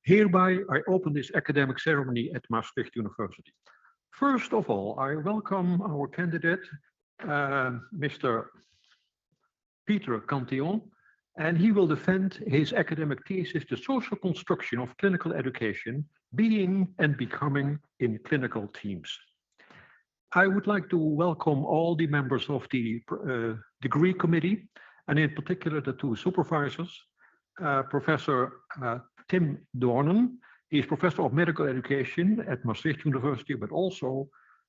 Hereby, I open this academic ceremony at Maastricht University. First of all, I welcome our candidate, Mr. Peter Cantillon, and he will defend his academic thesis, The Social Construction of Clinical Education, Being and Becoming in Clinical Teams. I would like to welcome all the members of the degree committee, and in particular the two supervisors, Professor Tim Doornen. He is Professor of Medical Education at Maastricht University, but also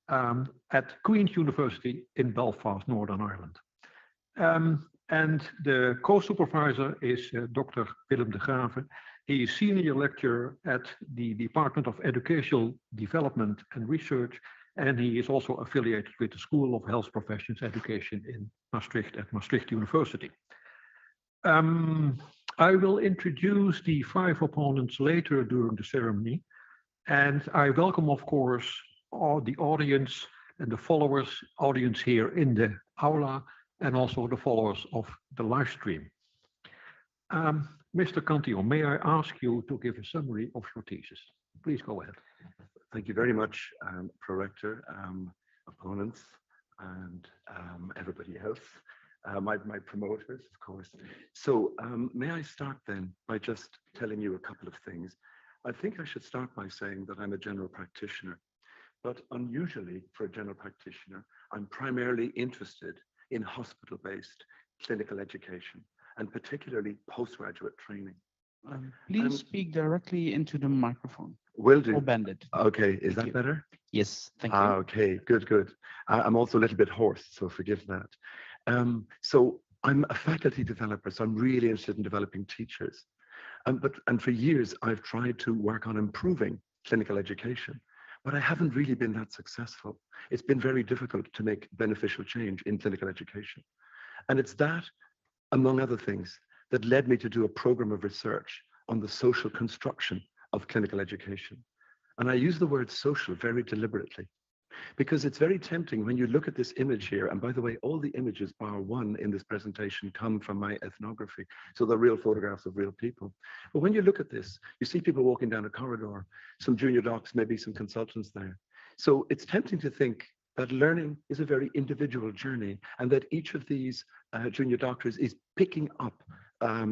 at Queen's University in Belfast, Northern Ireland. And the co-supervisor is Dr. Willem de Grave. He is Senior Lecturer at the Department of Educational Development and Research, and he is also affiliated with the School of Health Professions Education in Maastricht at Maastricht University. I will introduce the 5 opponents later during the ceremony, and I welcome, of course, all the audience and the followers, audience here in the aula, and also the followers of the live stream. Mr. Cantillon, may I ask you to give a summary of your thesis? Please go ahead. Thank you very much, Prorector, opponents, and everybody else. My promoters, of course. So may I start then by just telling you a couple of things. I think I should start by saying that I'm a general practitioner, but unusually for a general practitioner, I'm primarily interested in hospital-based clinical education, and particularly postgraduate training. Please speak directly into the microphone. Will do. Or bend it. Okay, is that better? Yes, thank you. Okay, good. I'm also a little bit hoarse, so forgive that. So I'm a faculty developer, so I'm really interested in developing teachers. And for years, I've tried to work on improving clinical education, but I haven't really been that successful. It's been very difficult to make beneficial change in clinical education. And it's that, among other things, that led me to do a program of research on the social construction of clinical education. And I use the word social very deliberately, because it's very tempting when you look at this image here. And by the way, all the images bar one in this presentation come from my ethnography. So they're real photographs of real people. But when you look at this, you see people walking down a corridor, some junior docs, maybe some consultants there. So it's tempting to think that learning is a very individual journey, and that each of these junior doctors is picking up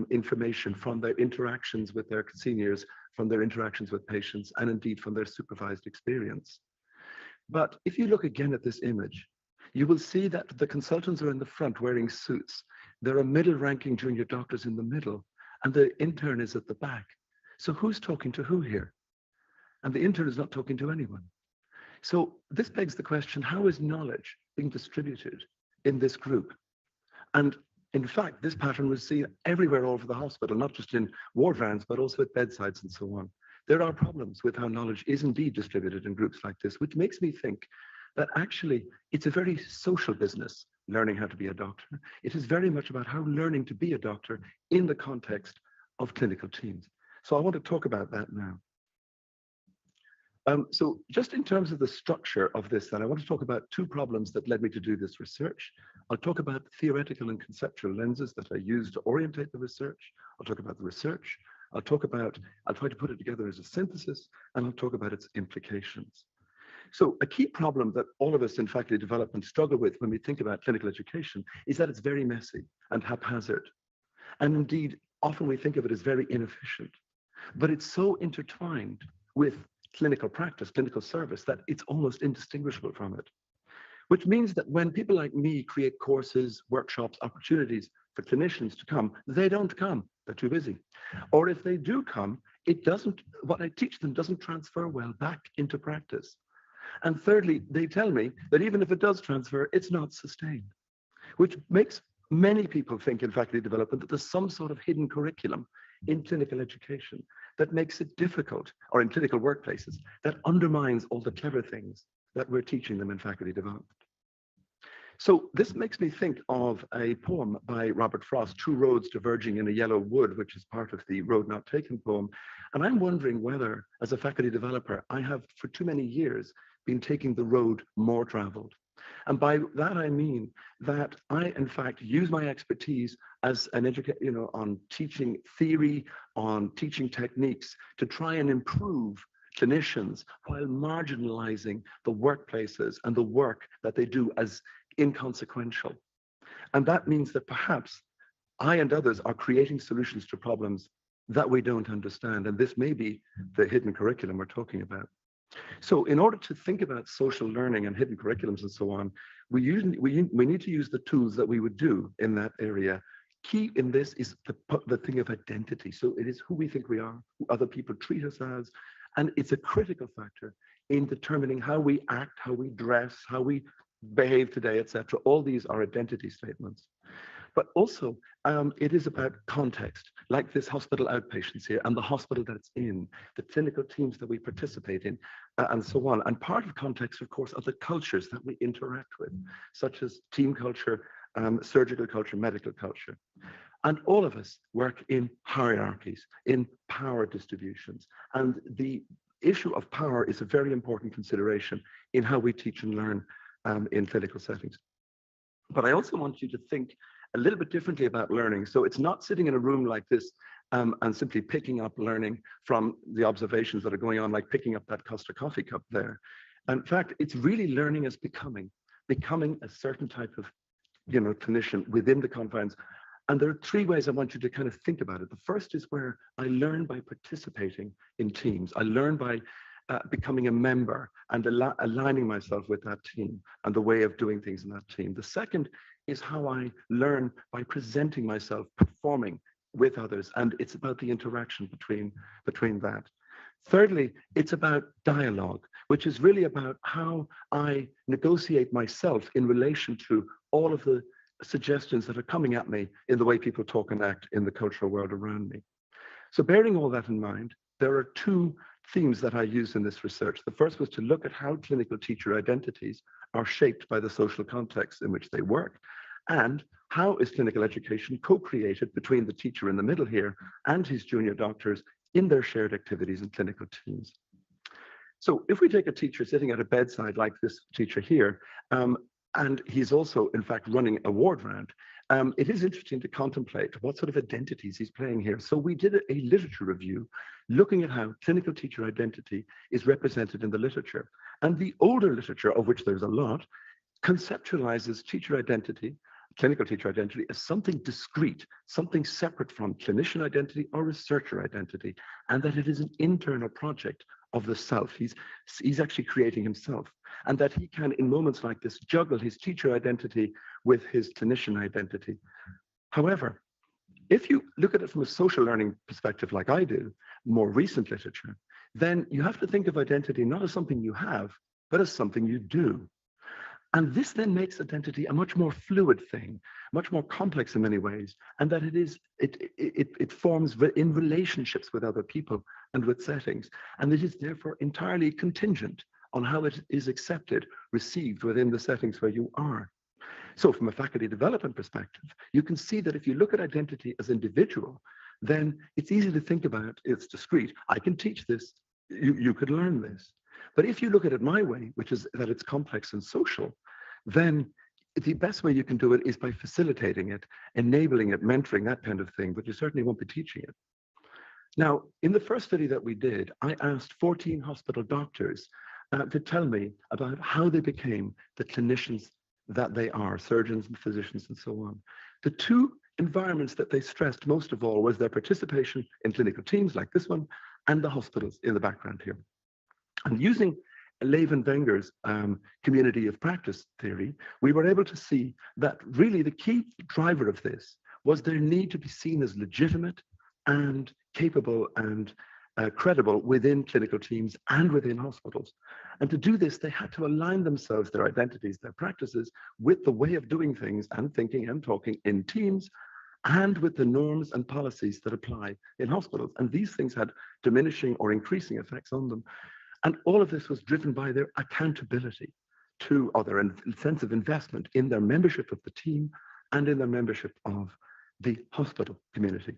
information from their interactions with their seniors, from their interactions with patients, and indeed from their supervised experience. But if you look again at this image, you will see that the consultants are in the front wearing suits. There are middle-ranking junior doctors in the middle, and the intern is at the back. So who's talking to who here? And the intern is not talking to anyone. So this begs the question, how is knowledge being distributed in this group? And in fact, this pattern was seen everywhere all over the hospital, not just in ward rounds, but also at bedsides and so on. There are problems with how knowledge is indeed distributed in groups like this, which makes me think that actually it's a very social business, learning how to be a doctor. It is very much about how learning to be a doctor in the context of clinical teams. So I want to talk about that now. So just in terms of the structure of this, then I want to talk about 2 problems that led me to do this research. I'll talk about theoretical and conceptual lenses that I use to orientate the research. I'll talk about the research. I'll try to put it together as a synthesis, and I'll talk about its implications. So a key problem that all of us in faculty development struggle with when we think about clinical education is that it's very messy and haphazard. And indeed, often we think of it as very inefficient, but it's so intertwined with clinical practice, clinical service, that it's almost indistinguishable from it. Which means that when people like me create courses, workshops, opportunities for clinicians to come, they don't come, they're too busy. Or if they do come, what I teach them doesn't transfer well back into practice. And thirdly, they tell me that even if it does transfer, it's not sustained, which makes many people think in faculty development that there's some sort of hidden curriculum in clinical education that makes it difficult, or in clinical workplaces, that undermines all the clever things that we're teaching them in faculty development. So this makes me think of a poem by Robert Frost, 2 roads diverging in a yellow wood, which is part of the Road Not Taken poem. And I'm wondering whether, as a faculty developer, I have for too many years been taking the road more traveled. And by that, I mean that I, in fact, use my expertise as an educator, on teaching theory, on teaching techniques to try and improve clinicians while marginalizing the workplaces and the work that they do as inconsequential. And that means that perhaps I and others are creating solutions to problems that we don't understand. And this may be the hidden curriculum we're talking about. So in order to think about social learning and hidden curriculums and so on, we need to use the tools that we would do in that area. Key in this is the thing of identity. So it is who we think we are, who other people treat us as, and it's a critical factor in determining how we act, how we dress, how we behave today, etc. All these are identity statements. But also, it is about context, like this hospital outpatients here and the hospital that it's in, the clinical teams that we participate in, and so on. And part of context, of course, are the cultures that we interact with, such as team culture, surgical culture, medical culture. And all of us work in hierarchies, in power distributions. And the issue of power is a very important consideration in how we teach and learn in clinical settings. But I also want you to think a little bit differently about learning. So it's not sitting in a room like this and simply picking up learning from the observations that are going on, like picking up that Costa coffee cup there. In fact, it's really learning as becoming a certain type of, clinician within the confines. And there are three ways I want you to kind of think about it. The first is where I learn by participating in teams. I learn by becoming a member and aligning myself with that team and the way of doing things in that team. The second is how I learn by presenting myself, performing with others, and it's about the interaction between that. Thirdly, it's about dialogue, which is really about how I negotiate myself in relation to all of the suggestions that are coming at me in the way people talk and act in the cultural world around me. So bearing all that in mind, there are two themes that I used in this research. The first was to look at how clinical teacher identities are shaped by the social context in which they work, and how is clinical education co-created between the teacher in the middle here and his junior doctors in their shared activities and clinical teams. So if we take a teacher sitting at a bedside like this teacher here, and he's also, in fact, running a ward round, it is interesting to contemplate what sort of identities he's playing here. So we did a literature review looking at how clinical teacher identity is represented in the literature. And the older literature, of which there's a lot, conceptualizes teacher identity, clinical teacher identity, as something discrete, something separate from clinician identity or researcher identity, and that it is an internal project of the self. He's actually creating himself, and that he can, in moments like this, juggle his teacher identity with his clinician identity. However, if you look at it from a social learning perspective like I do, more recent literature, then you have to think of identity not as something you have, but as something you do. And this then makes identity a much more fluid thing, much more complex in many ways, and that it forms in relationships with other people and with settings. And it is therefore entirely contingent on how it is accepted, received within the settings where you are. So from a faculty development perspective, you can see that if you look at identity as individual, then it's easy to think about it's discrete. I can teach this, you could learn this. But if you look at it my way, which is that it's complex and social, then the best way you can do it is by facilitating it, enabling it, mentoring, that kind of thing, but you certainly won't be teaching it. Now, in the first study that we did, I asked 14 hospital doctors to tell me about how they became the clinicians that they are, surgeons and physicians and so on. The two environments that they stressed most of all was their participation in clinical teams like this one and the hospitals in the background here. And using Levin Wenger's community of practice theory, we were able to see that really the key driver of this was their need to be seen as legitimate and capable and credible within clinical teams and within hospitals. And to do this, they had to align themselves, their identities, their practices, with the way of doing things and thinking and talking in teams, and with the norms and policies that apply in hospitals. And these things had diminishing or increasing effects on them. And all of this was driven by their accountability to other and sense of investment in their membership of the team and in their membership of the hospital community.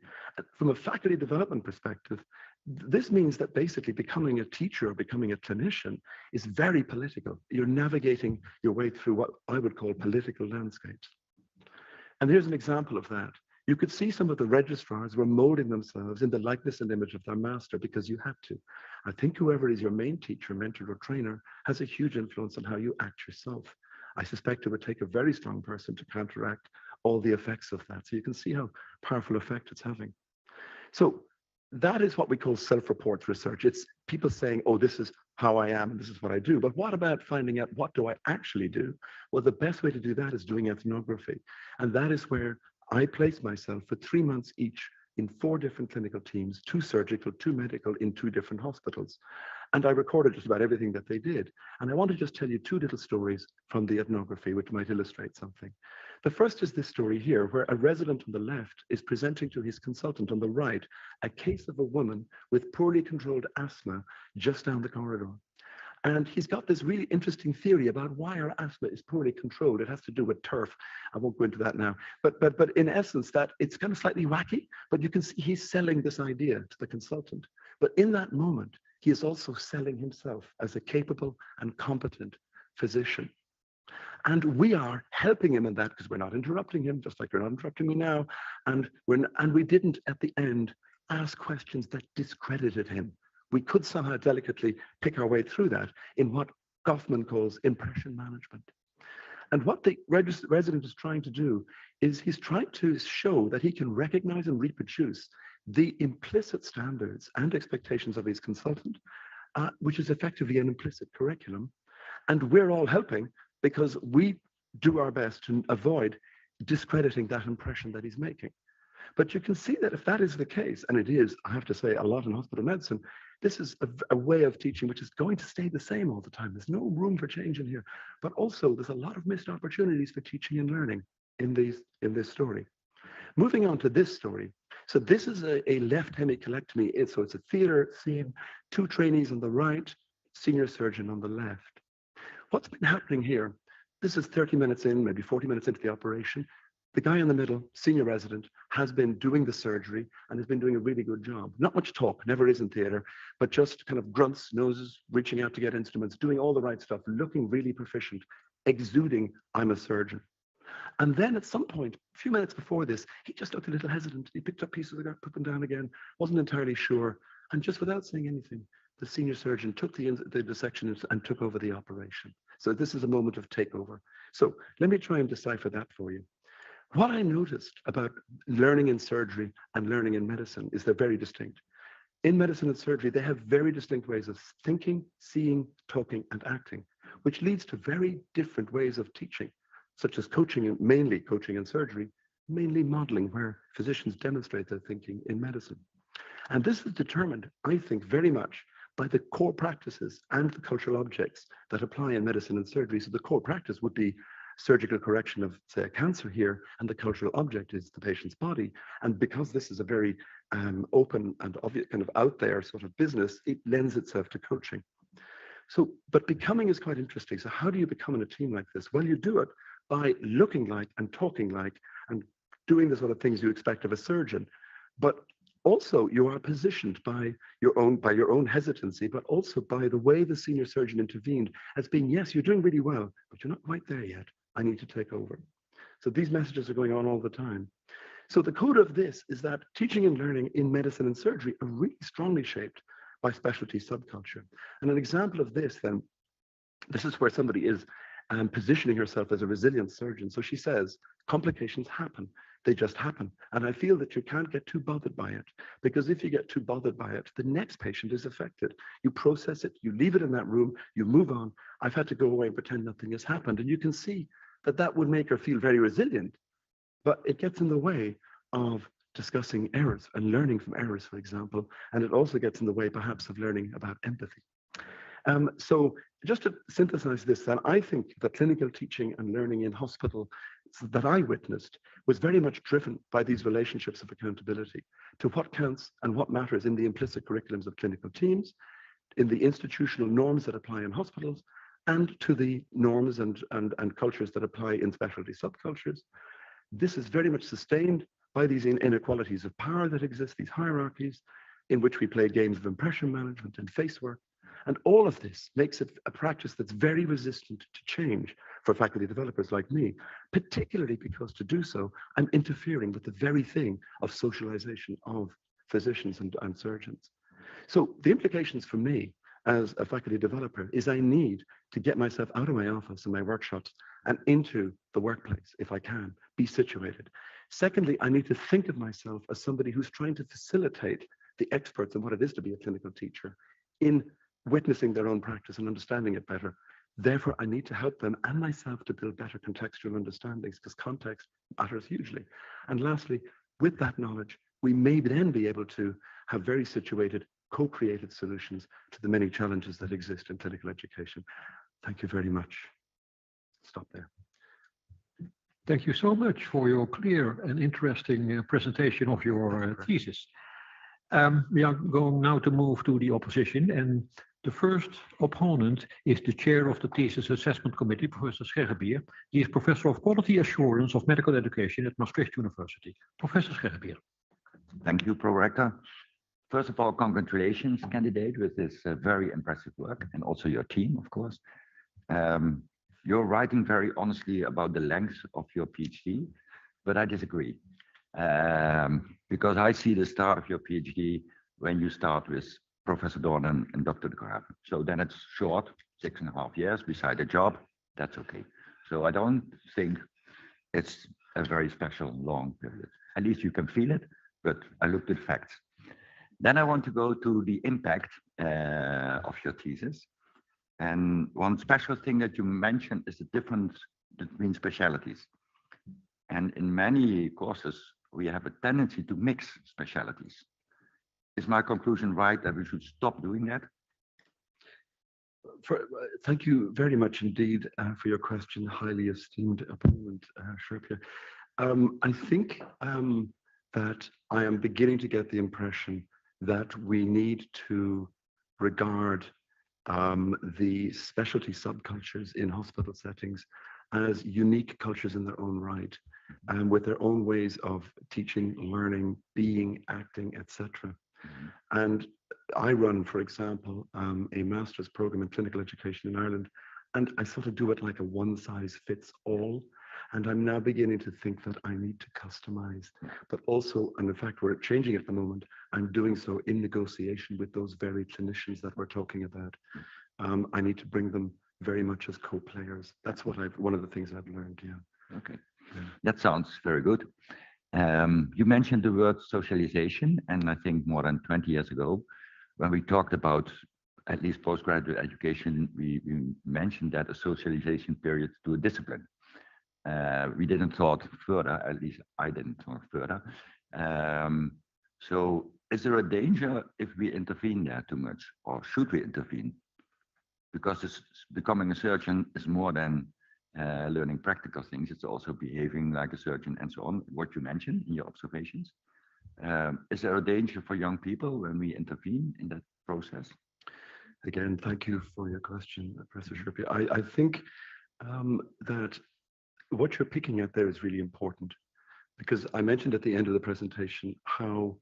From a faculty development perspective, this means that basically becoming a teacher or becoming a clinician is very political. You're navigating your way through what I would call political landscapes. And here's an example of that. You could see some of the registrars were molding themselves in the likeness and image of their master because you had to. I think whoever is your main teacher, mentor, or trainer has a huge influence on how you act yourself. I suspect it would take a very strong person to counteract all the effects of that. So you can see how powerful effect it's having. So that is what we call self-report research. It's people saying, oh, this is how I am and this is what I do. But what about finding out what do I actually do? Well, the best way to do that is doing ethnography. And that is where I place myself for 3 months each in 4 different clinical teams, 2 surgical, 2 medical in 2 different hospitals. And I recorded just about everything that they did. And I want to just tell you 2 little stories from the ethnography, which might illustrate something. The first is this story here, where a resident on the left is presenting to his consultant on the right a case of a woman with poorly controlled asthma just down the corridor. And he's got this really interesting theory about why our asthma is poorly controlled. It has to do with turf. I won't go into that now. But in essence, that it's kind of slightly wacky, but you can see he's selling this idea to the consultant. But in that moment, he is also selling himself as a capable and competent physician. And we are helping him in that because we're not interrupting him, just like you're not interrupting me now. And we didn't, at the end, ask questions that discredited him. We could somehow delicately pick our way through that in what Goffman calls impression management. And what the resident is trying to do is he's trying to show that he can recognize and reproduce the implicit standards and expectations of his consultant, which is effectively an implicit curriculum. And we're all helping because we do our best to avoid discrediting that impression that he's making. But you can see that if that is the case, and it is, I have to say, a lot in hospital medicine, this is a way of teaching which is going to stay the same all the time. There's no room for change in here. But also, there's a lot of missed opportunities for teaching and learning in this story. Moving on to this story. So this is a left hemicolectomy. So it's a theater scene, 2 trainees on the right, senior surgeon on the left. What's been happening here? This is 30 minutes in, maybe 40 minutes into the operation. The guy in the middle, senior resident, has been doing the surgery and has been doing a really good job. Not much talk, never is in theater, but just kind of grunts, noses, reaching out to get instruments, doing all the right stuff, looking really proficient, exuding, I'm a surgeon. And then at some point, a few minutes before this, he just looked a little hesitant. He picked up pieces of the gut, put them down again, wasn't entirely sure. And just without saying anything, the senior surgeon took the dissection and took over the operation. So this is a moment of takeover. So let me try and decipher that for you. What I noticed about learning in surgery and learning in medicine is they're very distinct. In medicine and surgery, they have very distinct ways of thinking, seeing, talking, and acting, which leads to very different ways of teaching, such as coaching, mainly coaching in surgery, mainly modeling, where physicians demonstrate their thinking in medicine. And this is determined, I think, very much by the core practices and the cultural objects that apply in medicine and surgery. So the core practice would be surgical correction of, say, a cancer here, and the cultural object is the patient's body. And because this is a very open and obvious kind of out there sort of business, it lends itself to coaching. So, but becoming is quite interesting. So how do you become in a team like this? Well, you do it by looking like and talking like and doing the sort of things you expect of a surgeon. But also you are positioned by your own hesitancy, but also by the way the senior surgeon intervened as being, yes, you're doing really well, but you're not quite there yet. I need to take over. So these messages are going on all the time. So the code of this is that teaching and learning in medicine and surgery are really strongly shaped by specialty subculture. And an example of this then, this is where somebody is positioning herself as a resilient surgeon. So she says, complications happen. They just happen. And I feel that you can't get too bothered by it, because if you get too bothered by it, the next patient is affected. You process it, you leave it in that room, you move on. I've had to go away and pretend nothing has happened. And you can see that that would make her feel very resilient, but it gets in the way of discussing errors and learning from errors, for example. And it also gets in the way, perhaps, of learning about empathy. So just to synthesize this, then, I think that clinical teaching and learning in hospital that I witnessed was very much driven by these relationships of accountability to what counts and what matters in the implicit curriculums of clinical teams, in the institutional norms that apply in hospitals, and to the norms and cultures that apply in specialty subcultures. This is very much sustained by these inequalities of power that exist, these hierarchies in which we play games of impression management and face work. And all of this makes it a practice that's very resistant to change for faculty developers like me, particularly because to do so, I'm interfering with the very thing of socialization of physicians and surgeons. So the implications for me as a faculty developer is I need to get myself out of my office and my workshops and into the workplace, if I can, be situated. Secondly, I need to think of myself as somebody who's trying to facilitate the experts in what it is to be a clinical teacher in witnessing their own practice and understanding it better. Therefore, I need to help them and myself to build better contextual understandings because context matters hugely. And lastly, with that knowledge, we may then be able to have very situated, co-created solutions to the many challenges that exist in clinical education. Thank you very much. Stop there. Thank you so much for your clear and interesting presentation of your thesis. We are going now to move to the opposition, and the first opponent is the chair of the Thesis Assessment Committee, Professor Scherrebier. He is Professor of Quality Assurance of Medical Education at Maastricht University. Professor Scherrebier. Thank you, Pro-Rector. First of all, congratulations, candidate, with this very impressive work, and also your team, of course. You're writing very honestly about the length of your PhD, but I disagree. Because I see the start of your PhD when you start with Professor Dorn and Dr. de Graaf. So then it's short, 6.5 years beside a job, that's okay. So I don't think it's a very special long period. At least you can feel it, but I looked at facts. Then I want to go to the impact of your thesis. And one special thing that you mentioned is the difference between specialties. And in many courses, we have a tendency to mix specialties. Is my conclusion right that we should stop doing that? Thank you very much indeed for your question, highly esteemed opponent, Scherrebier. I think that I am beginning to get the impression that we need to regard the specialty subcultures in hospital settings as unique cultures in their own right, and with their own ways of teaching, learning, being, acting, etc. And I run, for example, a master's program in clinical education in Ireland, and I sort of do it like a one-size-fits-all. And I'm now beginning to think that I need to customize, but also, and in fact, we're changing at the moment, I'm doing so in negotiation with those very clinicians that we're talking about. I need to bring them very much as co-players. That's what one of the things I've learned, yeah. Okay, that sounds very good. You mentioned the word socialization, and I think more than 20 years ago, when we talked about at least postgraduate education, we mentioned that a socialization period to a discipline. We didn't thought further, at least I didn't thought further. So is there a danger if we intervene there too much, or should we intervene? Because becoming a surgeon is more than learning practical things, it's also behaving like a surgeon and so on, what you mentioned in your observations. Is there a danger for young people when we intervene in that process? Again, thank you for your question, Professor Scherrebier. I think that what you're picking at there is really important, because I mentioned at the end of the presentation how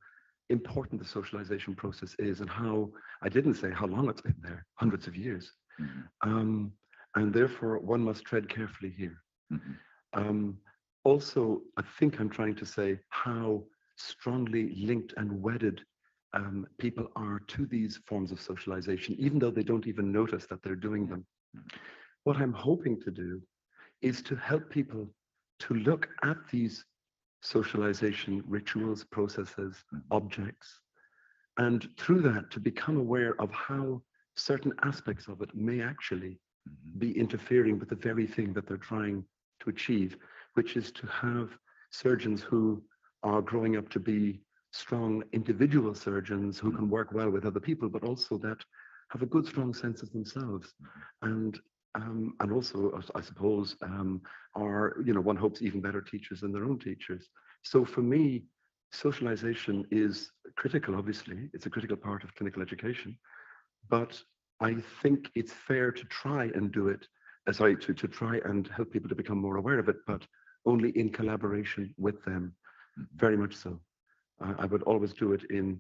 important the socialization process is, and how, I didn't say how long it's been there, hundreds of years. Mm-hmm. And therefore one must tread carefully here. Mm-hmm. Also, I think I'm trying to say how strongly linked and wedded people are to these forms of socialization, even though they don't even notice that they're doing them. Mm-hmm. What I'm hoping to do is to help people to look at these socialization rituals, processes, objects, and through that to become aware of how certain aspects of it may actually be interfering with the very thing that they're trying to achieve, which is to have surgeons who are growing up to be strong individual surgeons who can work well with other people, but also that have a good, strong sense of themselves. And also, I suppose, are, one hopes, even better teachers than their own teachers. So for me, socialization is critical, obviously. It's a critical part of clinical education. But I think it's fair to try and do it, to try and help people to become more aware of it, but only in collaboration with them. very much so. I would always do it in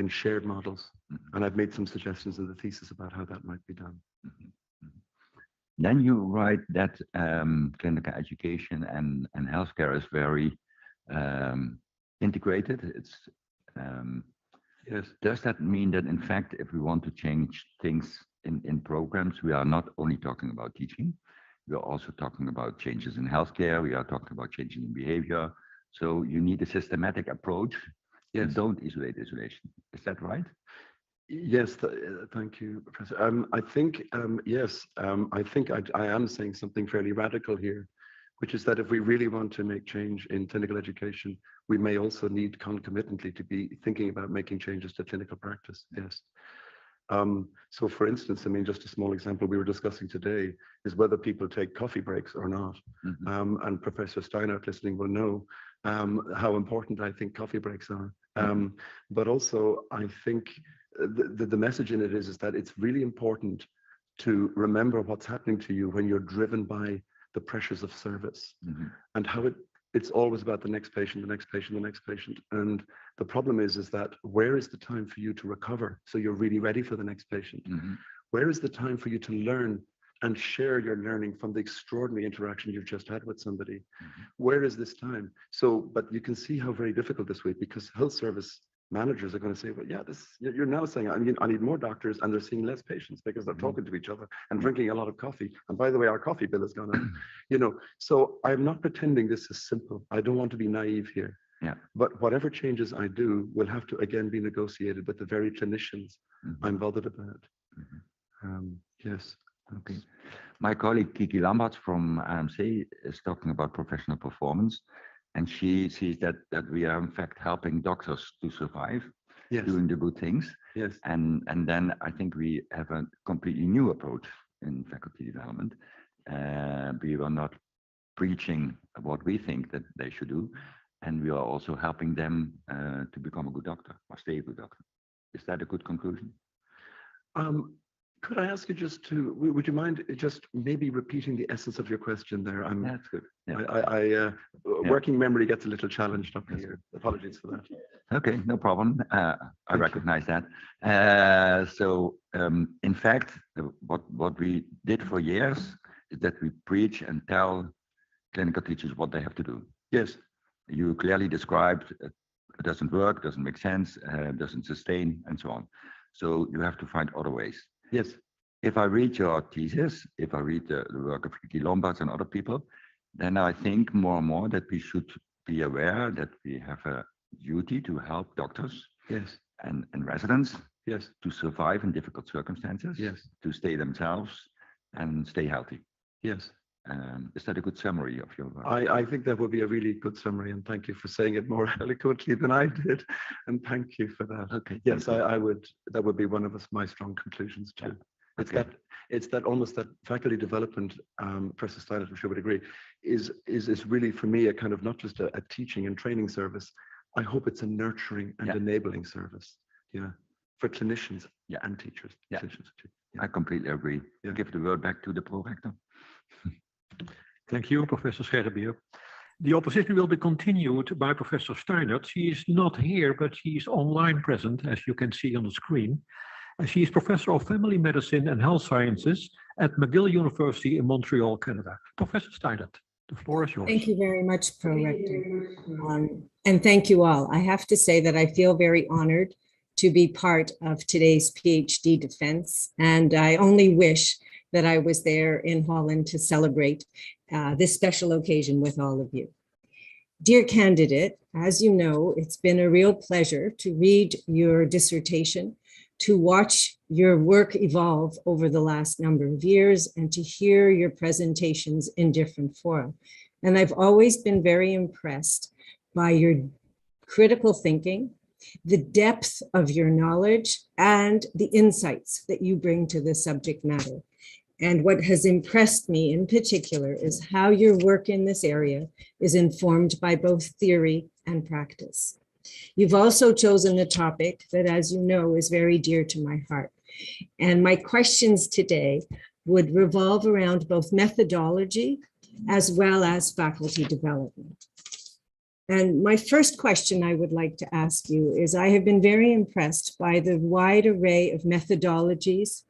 shared models, and I've made some suggestions in the thesis about how that might be done. Then you write that clinical education and healthcare is very integrated. It's Yes. does that mean that in fact, if we want to change things in programs, we are not only talking about teaching, we are also talking about changes in healthcare, we are talking about changes in behavior. So you need a systematic approach. Yes. Don't isolate isolation. Is that right? Yes, thank you, Professor. I think, yes, I think I am saying something fairly radical here, which is that if we really want to make change in clinical education, we may also need concomitantly to be thinking about making changes to clinical practice. Yes. So for instance, I mean, just a small example we were discussing today is whether people take coffee breaks or not. And Professor Steinert listening will know how important I think coffee breaks are. But also, I think the message in it is that it's really important to remember what's happening to you when you're driven by the pressures of service and how it's always about the next patient, the next patient, the next patient. And the problem is that where is the time for you to recover so you're really ready for the next patient? Where is the time for you to learn and share your learning from the extraordinary interaction you've just had with somebody? Where is this time? So, but you can see how very difficult this will be, because health service managers are going to say, well, yeah, you're now saying I need more doctors, and they're seeing less patients because they're talking to each other and drinking a lot of coffee. And by the way, our coffee bill has gone up. So I'm not pretending this is simple. I don't want to be naive here. Yeah. But whatever changes I do will have to again be negotiated with the very clinicians I'm bothered about. Yes. Okay. My colleague Kiki Lamberts from AMC is talking about professional performance, and she sees that we are in fact helping doctors to survive, doing the good things. Yes. And then I think we have a completely new approach in faculty development. We are not preaching what we think that they should do, and we are also helping them to become a good doctor or stay a good doctor. Is that a good conclusion? Could I ask you would you mind just maybe repeating the essence of your question there? That's good. Yeah. Working memory gets a little challenged up here. Apologies for that. Okay, no problem. I recognize that. In fact, what we did for years is that we preach and tell clinical teachers what they have to do. Yes. You clearly described it doesn't work, doesn't make sense, doesn't sustain, and so on. So you have to find other ways. Yes. If I read your thesis, if I read the work of Kiki Lombards and other people, then I think more and more that we should be aware that we have a duty to help doctors and residents to survive in difficult circumstances, to stay themselves and stay healthy. Yes. Is that a good summary of your work? I think that would be a really good summary, and thank you for saying it more eloquently than I did. And thank you for that. Okay. Yes, I would. That would be one of my strong conclusions too. Yeah. It's that almost that faculty development, Professor Steinert, I'm sure would agree, is really for me a kind of not just a teaching and training service. I hope it's a nurturing and enabling service. For clinicians and teachers. Yeah. Clinicians too. I completely agree. Give the word back to the prorector. Thank you, Professor Scherbier. The opposition will be continued by Professor Steinert. She is not here, but she is online present, as you can see on the screen. She is Professor of Family Medicine and Health Sciences at McGill University in Montreal, Canada. Professor Steinert, the floor is yours. Thank you very much, Pro-Rector. And thank you all. I have to say that I feel very honored to be part of today's PhD defense, and I only wish that I was there in Holland to celebrate this special occasion with all of you. Dear candidate, as you know, it's been a real pleasure to read your dissertation, to watch your work evolve over the last number of years, and to hear your presentations in different fora. And I've always been very impressed by your critical thinking, the depth of your knowledge, and the insights that you bring to the subject matter. And what has impressed me in particular is how your work in this area is informed by both theory and practice. You've also chosen a topic that, as you know, is very dear to my heart. And my questions today would revolve around both methodology as well as faculty development. And my first question I would like to ask you is, I have been very impressed by the wide array of methodologies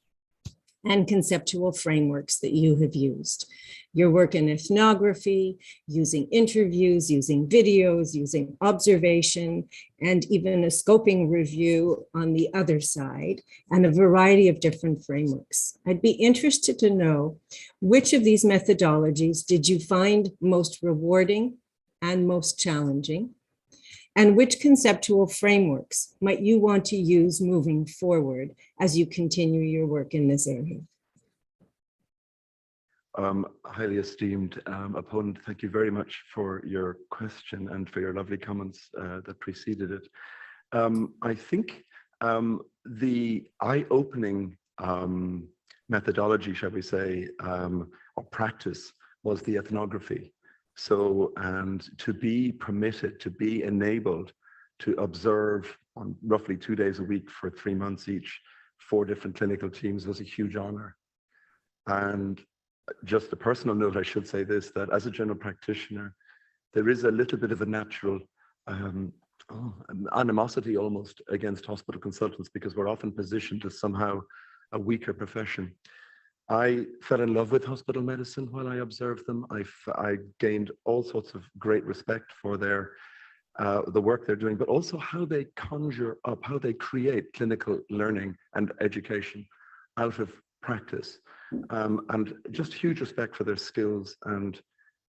and conceptual frameworks that you have used. Your work in ethnography, using interviews, using videos, using observation, and even a scoping review on the other side, and a variety of different frameworks. I'd be interested to know, which of these methodologies did you find most rewarding and most challenging? And which conceptual frameworks might you want to use moving forward as you continue your work in this area? Highly esteemed opponent, thank you very much for your question and for your lovely comments that preceded it. I think the eye-opening methodology, shall we say, or practice was the ethnography. So, and to be permitted, to be enabled to observe on roughly 2 days a week for 3 months each, 4 different clinical teams was a huge honor. And just a personal note, I should say this, that as a general practitioner, there is a little bit of a natural animosity almost against hospital consultants, because we're often positioned as somehow a weaker profession. I fell in love with hospital medicine while I observed them. I gained all sorts of great respect for their the work they're doing, but also how they conjure up, how they create clinical learning and education out of practice. And just huge respect for their skills and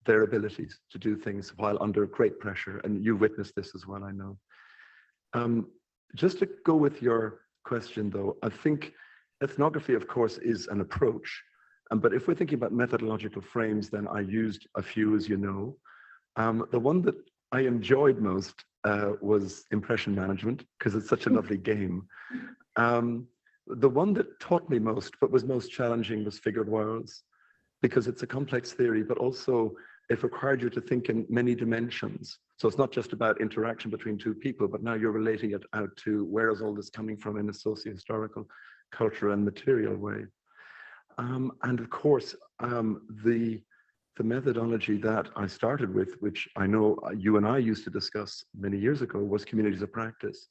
their abilities to do things while under great pressure. And you witnessed this as well, I know. Just to go with your question though, I think ethnography, of course, is an approach. But if we're thinking about methodological frames, then I used a few, as you know. The one that I enjoyed most was impression management, because it's such a lovely game. The one that taught me most, but was most challenging, was figured worlds, because it's a complex theory, but also it required you to think in many dimensions. So it's not just about interaction between two people, but now you're relating it out to where is all this coming from in a socio-historical, cultural and material way. And of course, the methodology that I started with, which I know you and I used to discuss many years ago, was communities of practice,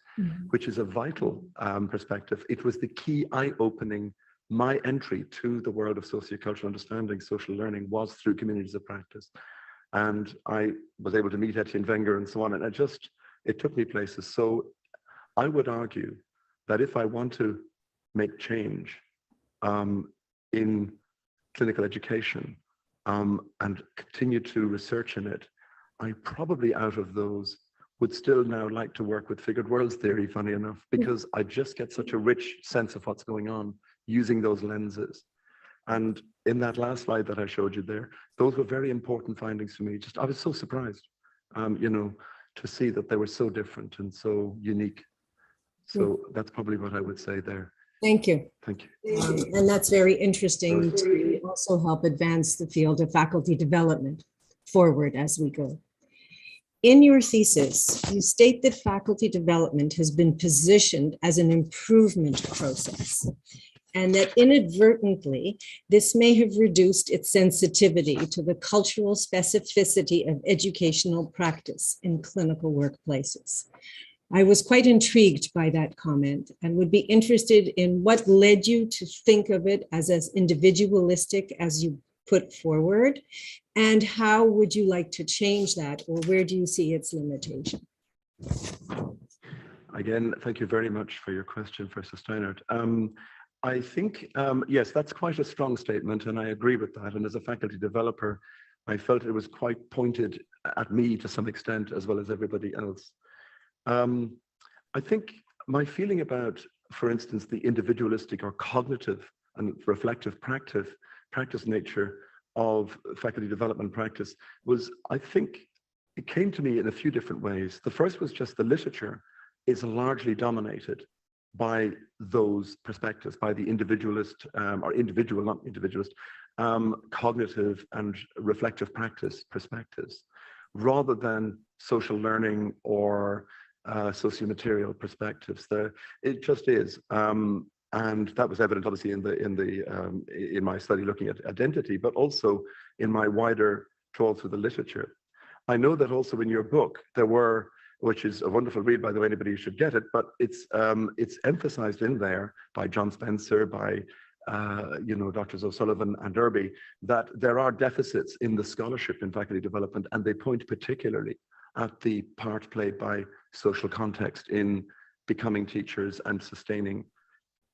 which is a vital perspective. It was the key eye-opening. My entry to the world of sociocultural understanding, social learning, was through communities of practice. And I was able to meet Etienne Wenger and so on, and it took me places. So I would argue that if I want to make change in clinical education, and continue to research in it, I probably out of those would still now like to work with figured worlds theory, funny enough, because I just get such a rich sense of what's going on using those lenses. And in that last slide that I showed you there, those were very important findings for me. Just, I was so surprised, you know, to see that they were so different and so unique. So that's probably what I would say there. Thank you. Thank you. And that's very interesting to also help advance the field of faculty development forward as we go. In your thesis, you state that faculty development has been positioned as an improvement process, and that inadvertently, this may have reduced its sensitivity to the cultural specificity of educational practice in clinical workplaces. I was quite intrigued by that comment and would be interested in what led you to think of it as individualistic as you put forward, and how would you like to change that, or where do you see its limitation? Again, thank you very much for your question, Professor Steinert. I think, yes, that's quite a strong statement, and I agree with that. And as a faculty developer, I felt it was quite pointed at me to some extent, as well as everybody else. I think my feeling about, for instance, the individualistic or cognitive and reflective practice nature of faculty development practice was, I think, it came to me in a few different ways. The first was just the literature is largely dominated by those perspectives, by the individualist or individual, not individualist, cognitive and reflective practice perspectives, rather than social learning or socio-material perspectives. It just is, and that was evident, obviously, in my study looking at identity, but also in my wider trawl through the literature. I know that also in your book, there were, which is a wonderful read, by the way, anybody should get it, but it's emphasized in there by John Spencer, by Drs. O'Sullivan and Irby, that there are deficits in the scholarship in faculty development, and they point particularly at the part played by social context in becoming teachers and sustaining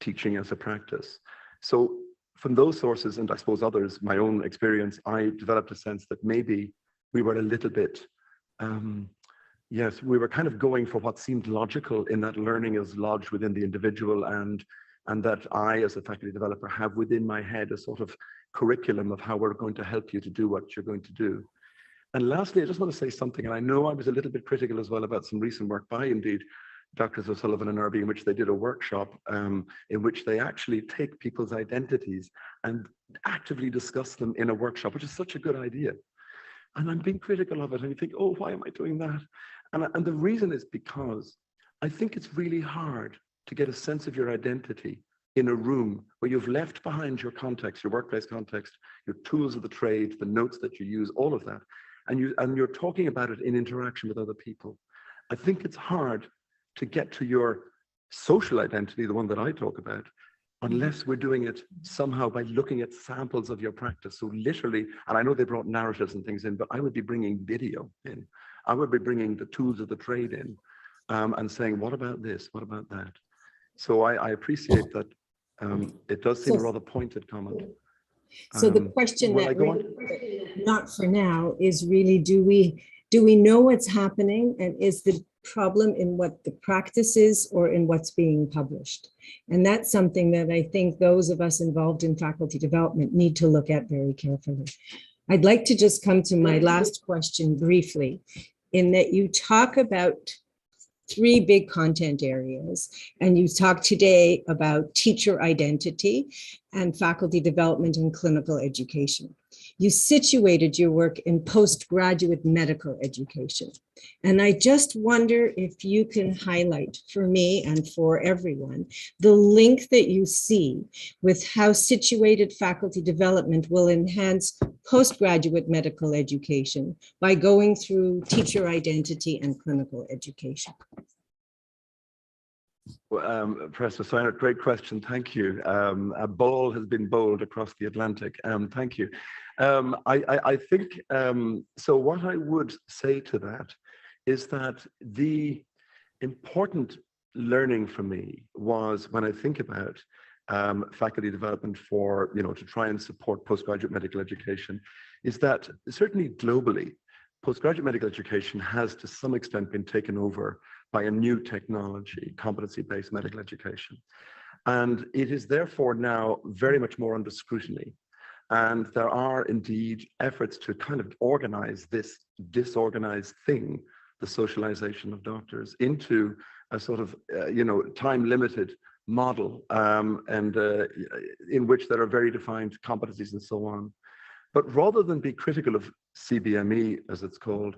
teaching as a practice. So from those sources, and I suppose others, my own experience, I developed a sense that maybe we were a little bit, yes, we were kind of going for what seemed logical in that learning is lodged within the individual, and that I, as a faculty developer, have within my head a sort of curriculum of how we're going to help you to do what you're going to do. And lastly, I just want to say something, and I know I was a little bit critical as well about some recent work by, indeed, Drs. O'Sullivan and Irby, in which they did a workshop in which they actually take people's identities and actively discuss them in a workshop, which is such a good idea. And I'm being critical of it, and you think, oh, why am I doing that? And the reason is because I think it's really hard to get a sense of your identity in a room where you've left behind your context, your workplace context, your tools of the trade, the notes that you use, all of that, and you're talking about it in interaction with other people. I think it's hard to get to your social identity, the one that I talk about, unless we're doing it somehow by looking at samples of your practice. So literally, and I know they brought narratives and things in, but I would be bringing video in. I would be bringing the tools of the trade in and saying, what about this? What about that? So I appreciate that it does seem a rather pointed comment. So the question that really, not for now, is really, do we know what's happening, and is the problem in what the practice is or in what's being published? And that's something that I think those of us involved in faculty development need to look at very carefully. I'd like to just come to my last question briefly, in that you talk about 3 big content areas, and you talk today about teacher identity and faculty development and clinical education. You situated your work in postgraduate medical education. And I just wonder if you can highlight for me and for everyone the link that you see with how situated faculty development will enhance postgraduate medical education by going through teacher identity and clinical education. Well, Professor Steinert, great question. Thank you. A ball has been bowled across the Atlantic. Thank you. I think, so what I would say to that is that the important learning for me was, when I think about faculty development for, to try and support postgraduate medical education, is that certainly globally, postgraduate medical education has to some extent been taken over by a new technology, competency-based medical education. And it is therefore now very much more under scrutiny. And there are indeed efforts to kind of organize this disorganized thing, the socialization of doctors, into a sort of, time-limited model, in which there are very defined competencies and so on. But rather than be critical of CBME, as it's called,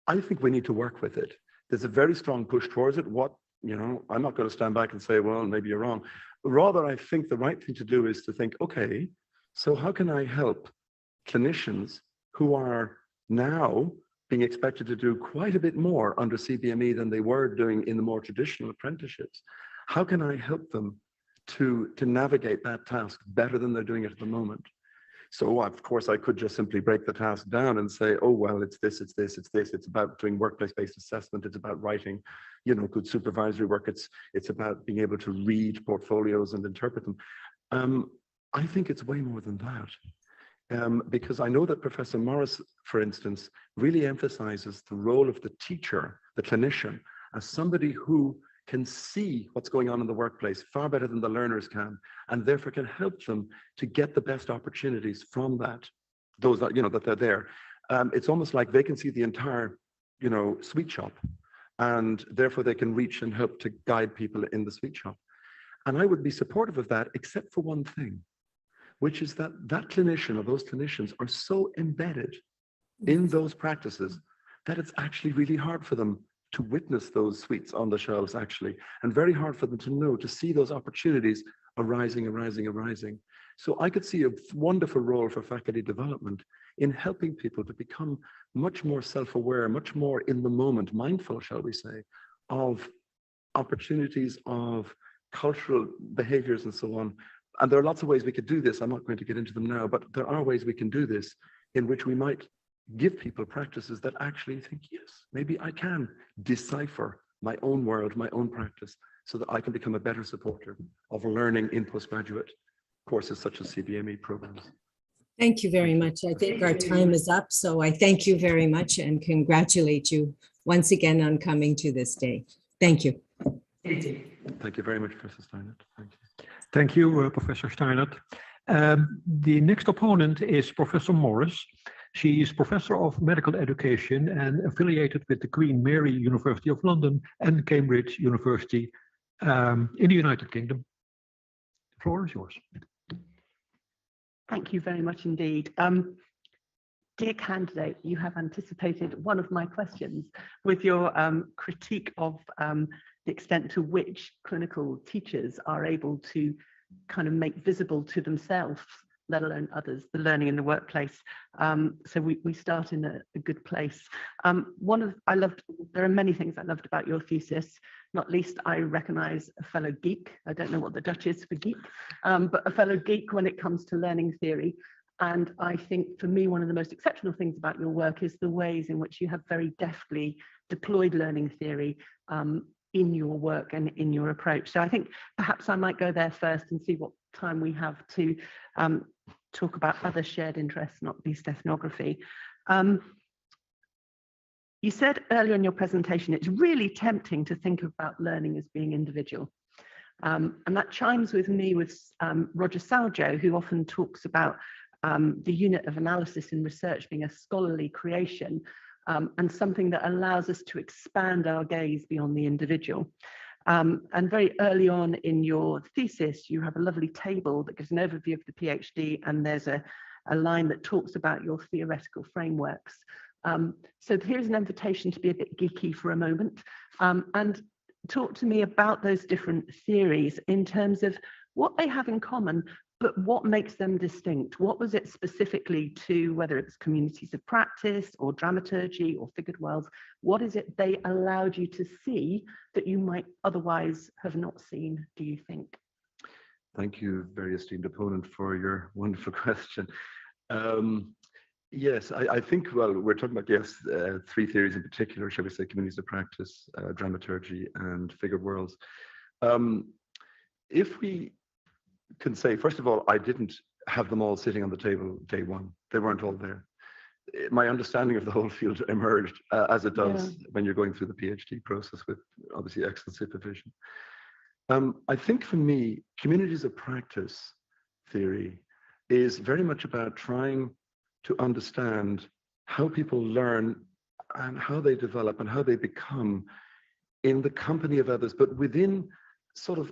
I think we need to work with it. There's a very strong push towards it. I'm not going to stand back and say, well, maybe you're wrong. Rather, I think the right thing to do is to think, okay, so how can I help clinicians who are now being expected to do quite a bit more under CBME than they were doing in the more traditional apprenticeships? How can I help them to navigate that task better than they're doing it at the moment? So of course, I could just simply break the task down and say, oh, well, it's this, it's this, it's this. It's about doing workplace-based assessment. It's about writing, good supervisory work. It's about being able to read portfolios and interpret them. I think it's way more than that. Because I know that Professor Morris, for instance, really emphasizes the role of the teacher, the clinician, as somebody who can see what's going on in the workplace far better than the learners can, and therefore can help them to get the best opportunities from that, those that, that they're there. It's almost like they can see the entire, sweet shop, and therefore they can reach and help to guide people in the sweet shop. And I would be supportive of that, except for one thing, which is that clinician or those clinicians are so embedded in those practices that it's actually really hard for them to witness those sweets on the shelves, actually, and very hard for them to see those opportunities arising. So I could see a wonderful role for faculty development in helping people to become much more self-aware, much more in the moment, mindful, shall we say, of opportunities, of cultural behaviors and so on. And there are lots of ways we could do this. I'm not going to get into them now, but there are ways we can do this in which we might give people practices that actually think, yes, maybe I can decipher my own world, my own practice, so that I can become a better supporter of learning in postgraduate courses such as CBME programs. Thank you very much. I think our time is up, so I thank you very much and congratulate you once again on coming to this day. Thank you. Thank you very much, Professor Steinert. Thank you. Thank you, Professor Steinert. The next opponent is Professor Morris. She is Professor of Medical Education and affiliated with the Queen Mary University of London and Cambridge University in the United Kingdom. The floor is yours. Thank you very much indeed. Dear candidate, you have anticipated one of my questions with your critique of the extent to which clinical teachers are able to kind of make visible to themselves, let alone others, the learning in the workplace. So we start in a good place. There are many things I loved about your thesis, not least I recognize a fellow geek. I don't know what the Dutch is for geek, but a fellow geek when it comes to learning theory. And I think for me, one of the most exceptional things about your work is the ways in which you have very deftly deployed learning theory in your work and in your approach. So I think perhaps I might go there first and see what time we have to talk about other shared interests, not least ethnography. You said earlier in your presentation, it's really tempting to think about learning as being individual. And that chimes with me with Roger Saljo, who often talks about the unit of analysis in research being a scholarly creation and something that allows us to expand our gaze beyond the individual. And very early on in your thesis, you have a lovely table that gives an overview of the PhD, and there's a line that talks about your theoretical frameworks. So here's an invitation to be a bit geeky for a moment and talk to me about those different theories in terms of what they have in common, but what makes them distinct? What was it specifically to, whether it's communities of practice or dramaturgy or figured worlds, what is it they allowed you to see that you might otherwise have not seen, do you think? Thank you, very esteemed opponent, for your wonderful question. Yes, I think, well, we're talking about, yes, three theories in particular, shall we say, communities of practice, dramaturgy, and figured worlds. If we can say, first of all, I didn't have them all sitting on the table day one. They weren't all there. My understanding of the whole field emerged as it does when you're going through the PhD process with obviously excellent supervision. I think for me, communities of practice theory is very much about trying to understand how people learn and how they develop and how they become in the company of others, but within sort of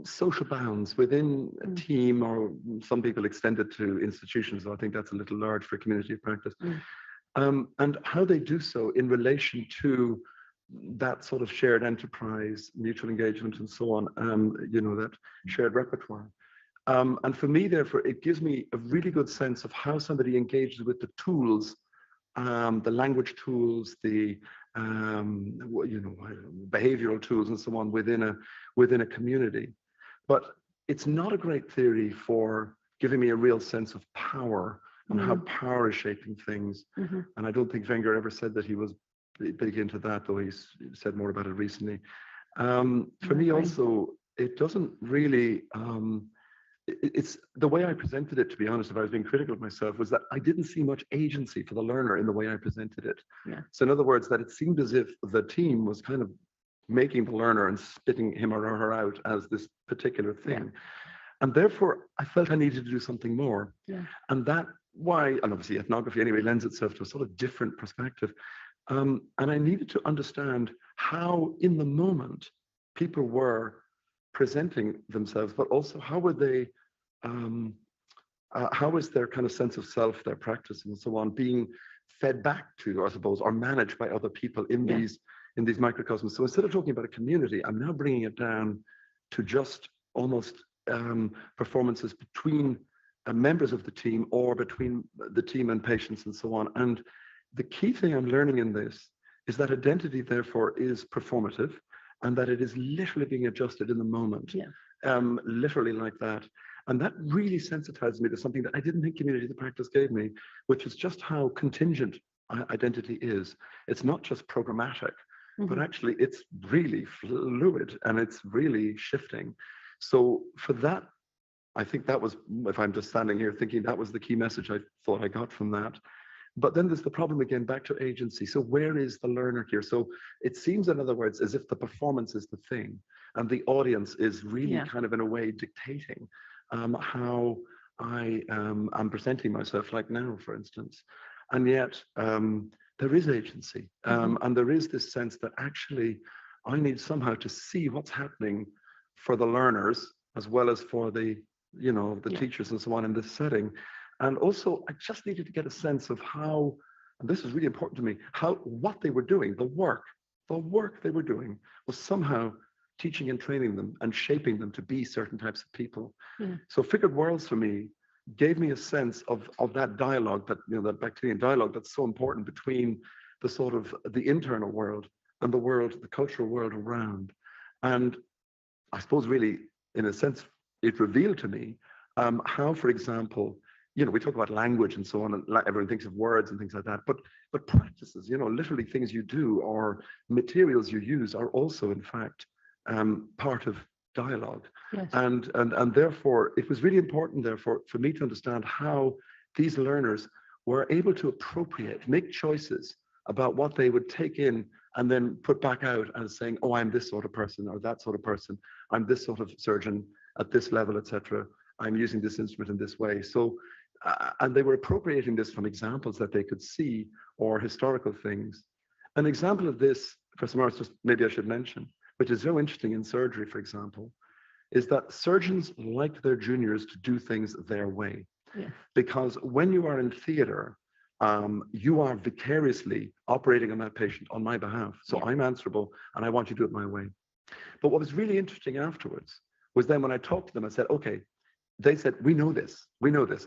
social bounds, within a team, or some people extend it to institutions, so I think that's a little large for community of practice. And how they do so in relation to that sort of shared enterprise, mutual engagement, and so on, you know, that shared repertoire. And for me, therefore, it gives me a really good sense of how somebody engages with the tools, the language tools, the you know, behavioral tools, and so on within a community. But it's not a great theory for giving me a real sense of power and how power is shaping things. And I don't think Wenger ever said that he was big into that, though he's said more about it recently. For me, also, it doesn't really. It's the way I presented it, to be honest, if I was being critical of myself, was that I didn't see much agency for the learner in the way I presented it. So in other words, that it seemed as if the team was kind of making the learner and spitting him or her out as this particular thing. And therefore, I felt I needed to do something more. And and obviously ethnography anyway lends itself to a sort of different perspective. And I needed to understand how in the moment people were presenting themselves, but also how were they, how is their kind of sense of self, their practice, and so on being fed back to, I suppose, or managed by other people in these microcosms. So instead of talking about a community, I'm now bringing it down to just almost performances between members of the team or between the team and patients and so on. And the key thing I'm learning in this is that identity, therefore, is performative and that it is literally being adjusted in the moment, literally like that. And that really sensitized me to something that I didn't think community of practice gave me, which is just how contingent identity is. It's not just programmatic, but actually it's really fluid and it's really shifting. So for that, I think that was, if I'm just standing here thinking, that was the key message I thought I got from that. But then there's the problem again, back to agency. So where is the learner here? So it seems, in other words, as if the performance is the thing and the audience is really kind of in a way dictating how I am presenting myself, like now, for instance. And yet there is agency and there is this sense that actually I need somehow to see what's happening for the learners as well as for the teachers and so on in this setting. And also, I just needed to get a sense of how, and this is really important to me, what they were doing, the work they were doing was somehow teaching and training them and shaping them to be certain types of people. So figured worlds for me gave me a sense of that dialogue, that Bacterian dialogue that's so important between the sort of the internal world and the world, the cultural world around. And I suppose really, in a sense, it revealed to me how, for example, we talk about language and so on, and everyone thinks of words and things like that, but practices, literally things you do or materials you use are also, in fact, part of dialogue. And therefore, it was really important, therefore, for me to understand how these learners were able to appropriate, make choices about what they would take in and then put back out as saying, oh, I'm this sort of person or that sort of person. I'm this sort of surgeon at this level, etc. I'm using this instrument in this way. So, and they were appropriating this from examples that they could see or historical things. An example of this, Professor Morris, just maybe I should mention, which is so interesting in surgery, for example, is that surgeons like their juniors to do things their way. Because when you are in theater, you are vicariously operating on that patient on my behalf. So I'm answerable and I want you to do it my way. But what was really interesting afterwards was then when I talked to them, I said, okay, they said, we know this.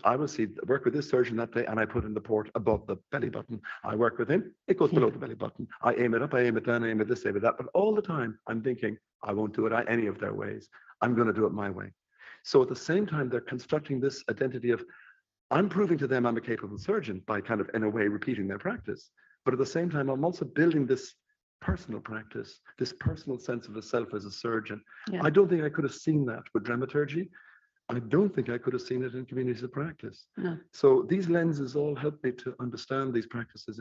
I will work with this surgeon that day and I put in the port above the belly button. I work with him, it goes below the belly button. I aim it up, I aim it down, I aim it this, aim it that. But all the time I'm thinking, I won't do it any of their ways. I'm going to do it my way. So at the same time, they're constructing this identity of, I'm proving to them I'm a capable surgeon by kind of, in a way, repeating their practice. But at the same time, I'm also building this personal practice, this personal sense of the self as a surgeon. I don't think I could have seen that with dramaturgy. I don't think I could have seen it in communities of practice. So these lenses all help me to understand these practices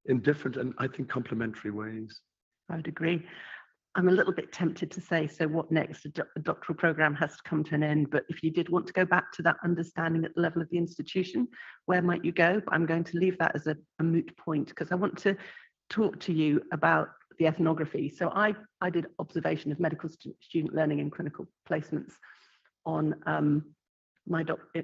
in different and I think complementary ways. I would agree. I'm a little bit tempted to say, so what next? The doctoral program has to come to an end, but if you did want to go back to that understanding at the level of the institution, where might you go? But I'm going to leave that as a moot point because I want to talk to you about the ethnography. So I did observation of medical student learning and clinical placements on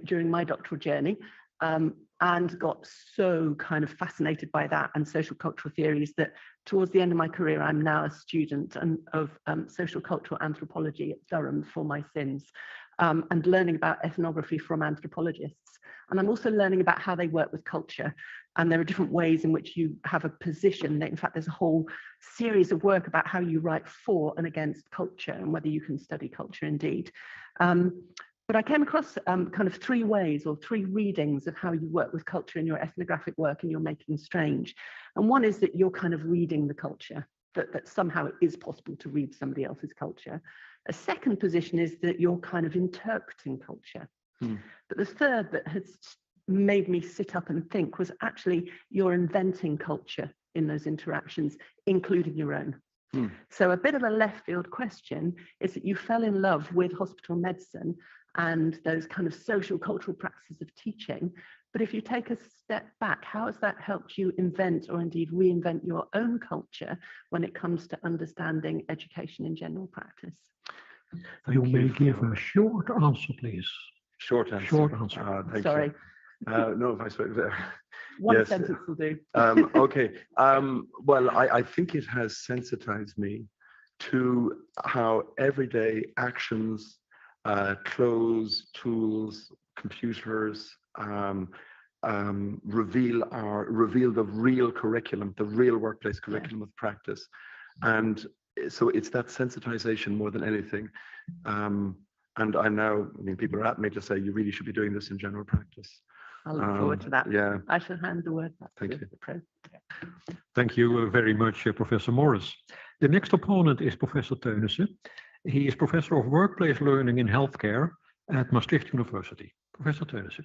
during my doctoral journey, and got so kind of fascinated by that and social cultural theories that towards the end of my career, I'm now a student of social cultural anthropology at Durham for my sins, and learning about ethnography from anthropologists. And I'm also learning about how they work with culture. And there are different ways in which you have a position. In fact, there's a whole series of work about how you write for and against culture and whether you can study culture indeed. But I came across kind of three ways or three readings of how you work with culture in your ethnographic work and your Making Strange. And one is that you're kind of reading the culture, that somehow it is possible to read somebody else's culture. A second position is that you're kind of interpreting culture. But the third that has made me sit up and think was actually you're inventing culture in those interactions, including your own. So a bit of a left field question is that you fell in love with hospital medicine and those kind of social cultural practices of teaching. But if you take a step back, how has that helped you invent or indeed reinvent your own culture when it comes to understanding education in general practice? You may give a short answer, please. Short answer. Short answer. Thank Sorry. you. No, Vice President. One sentence will do. Okay. Well, I think it has sensitized me to how everyday actions clothes, tools, computers, reveal the real curriculum, the real workplace curriculum of practice. And so it's that sensitization more than anything. And I mean, people are at me to say, you really should be doing this in general practice. I look forward to that. Yeah. I shall hand the word back Thank to you. the president. Thank you very much, Professor Morris. The next opponent is Professor Theunissen. He is Professor of Workplace Learning in Healthcare at Maastricht University. Professor Theunissen.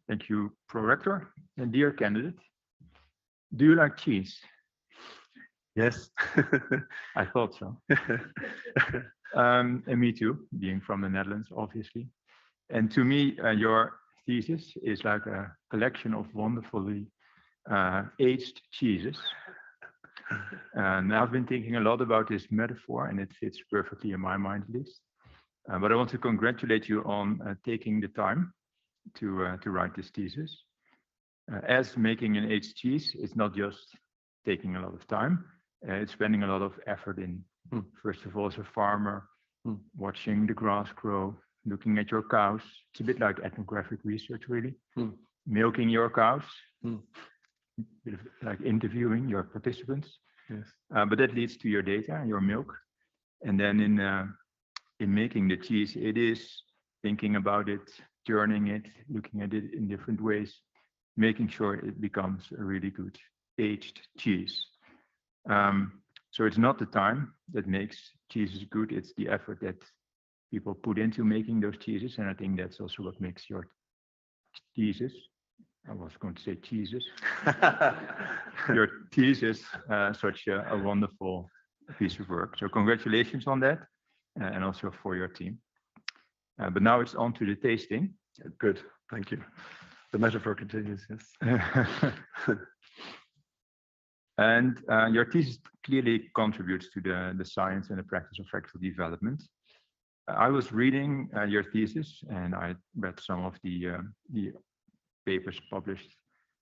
Thank you, Pro-Rector. And dear candidate, do you like cheese? Yes. I thought so. And me too, being from the Netherlands, obviously. And to me, your thesis is like a collection of wonderfully aged cheeses. And I've been thinking a lot about this metaphor, and it fits perfectly in my mind at least. But I want to congratulate you on taking the time to write this thesis. As making an aged cheese, it's not just taking a lot of time, it's spending a lot of effort in, first of all, as a farmer, watching the grass grow, looking at your cows. It's a bit like ethnographic research, really. Milking your cows, bit of like interviewing your participants. Yes. But that leads to your data, your milk. And then in making the cheese, it is thinking about it, turning it, looking at it in different ways, making sure it becomes a really good aged cheese. So it's not the time that makes cheeses good, it's the effort that people put into making those cheeses. And I think that's also what makes your thesis, I was going to say cheeses, your thesis such a wonderful piece of work. So congratulations on that, and also for your team. But now it's on to the tasting. Good, thank you. The metaphor continues, yes. And your thesis clearly contributes to the science and the practice of faculty development. I was reading your thesis, and I read some of the papers published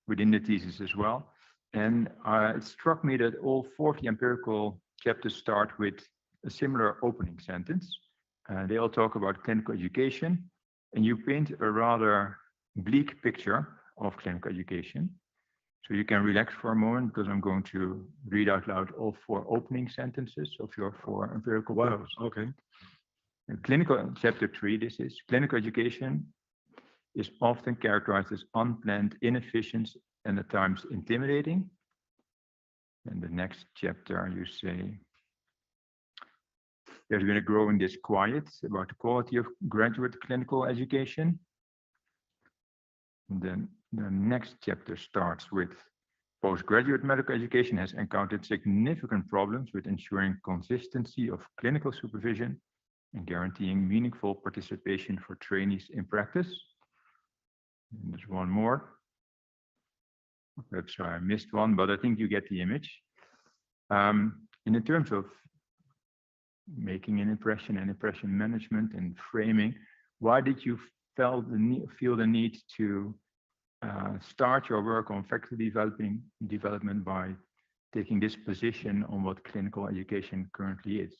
within the thesis as well. And it struck me that all 40 empirical chapters start with a similar opening sentence. They all talk about clinical education, and you paint a rather bleak picture of clinical education. So you can relax for a moment, because I'm going to read out loud all 4 opening sentences of your 4 empirical papers. Okay. Clinical chapter 3, this is clinical education is often characterized as unplanned, inefficient, and at times intimidating. And the next chapter, you say, there's been a growing disquiet about the quality of graduate clinical education. And then the next chapter starts with postgraduate medical education has encountered significant problems with ensuring consistency of clinical supervision and guaranteeing meaningful participation for trainees in practice. And there's one more. Perhaps I missed one, but I think you get the image. And in terms of making an impression and impression management and framing, why did you feel the need to start your work on faculty development by taking this position on what clinical education currently is?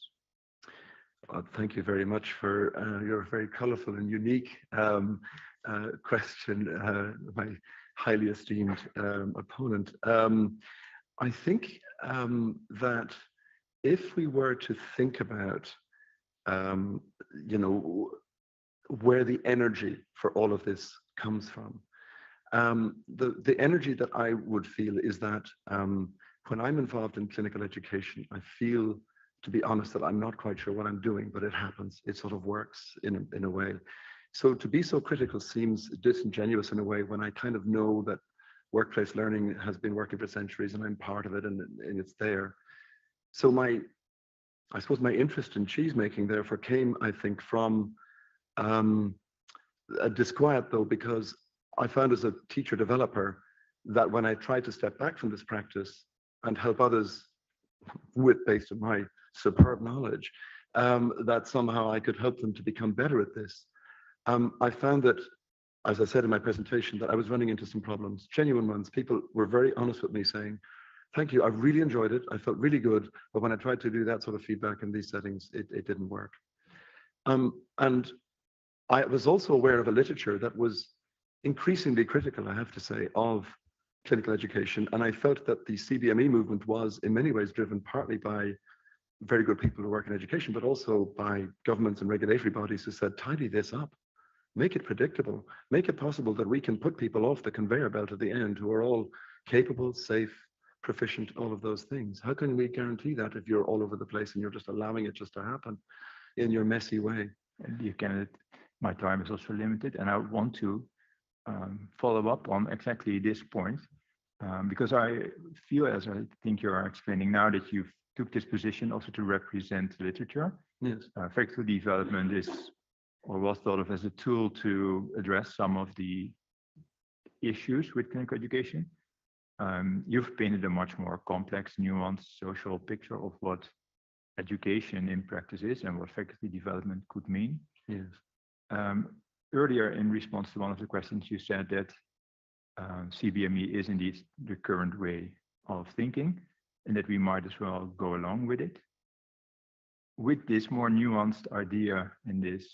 Thank you very much for your very colorful and unique question, my highly esteemed opponent. I think that if we were to think about, where the energy for all of this comes from, the energy that I would feel is that when I'm involved in clinical education, I feel, to be honest, that I'm not quite sure what I'm doing, but it happens. It sort of works in a way. So to be so critical seems disingenuous in a way when I kind of know that workplace learning has been working for centuries and I'm part of it and it's there. So I suppose my interest in cheese making therefore came, I think, from a disquiet though, because I found as a teacher developer that when I tried to step back from this practice and help others based on my superb knowledge, that somehow I could help them to become better at this. I found that, as I said in my presentation, that I was running into some problems, genuine ones. People were very honest with me saying, thank you, I really enjoyed it, I felt really good, but when I tried to do that sort of feedback in these settings, it didn't work. And I was also aware of a literature that was increasingly critical, I have to say, of clinical education. And I felt that the CBME movement was in many ways driven partly by very good people who work in education, but also by governments and regulatory bodies who said, tidy this up, make it predictable, make it possible that we can put people off the conveyor belt at the end who are all capable, safe, proficient, all of those things. How can we guarantee that if you're all over the place and you're just allowing it just to happen in your messy way? And you can, my time is also limited, and I want to follow up on exactly this point, because I feel, as I think you're explaining now, that you took this position also to represent literature. Yes. Faculty development is, or was thought of as a tool to address some of the issues with clinical education. You've painted a much more complex, nuanced social picture of what education in practice is and what faculty development could mean. Yes. Earlier, in response to one of the questions, you said that CBME is indeed the current way of thinking and that we might as well go along with it. With this more nuanced idea in this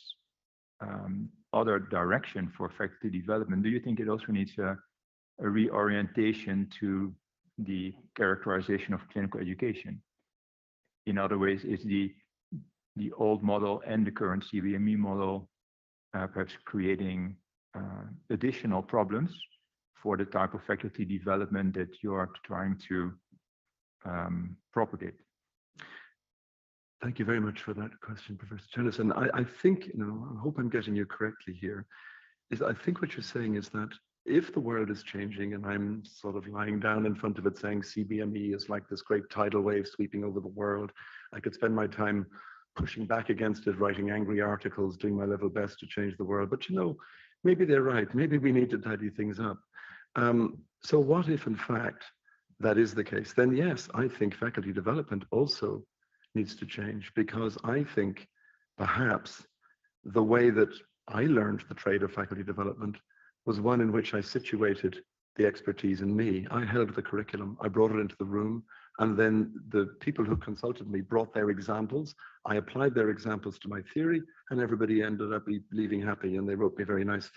other direction for faculty development, do you think it also needs a reorientation to the characterization of clinical education? In other ways, is the old model and the current CBME model perhaps creating additional problems for the type of faculty development that you are trying to propagate? Thank you very much for that question, Professor Tönnis. And I think, I hope I'm getting you correctly here, is I think what you're saying is that if the world is changing and I'm sort of lying down in front of it saying CBME is like this great tidal wave sweeping over the world, I could spend my time pushing back against it, writing angry articles, doing my level best to change the world. But maybe they're right. Maybe we need to tidy things up. So what if, in fact, that is the case? Then yes, I think faculty development also needs to change, because I think perhaps the way that I learned the trade of faculty development was one in which I situated the expertise in me. I held the curriculum, I brought it into the room, and then the people who consulted me brought their examples. I applied their examples to my theory, and everybody ended up leaving happy, and they wrote me very nice,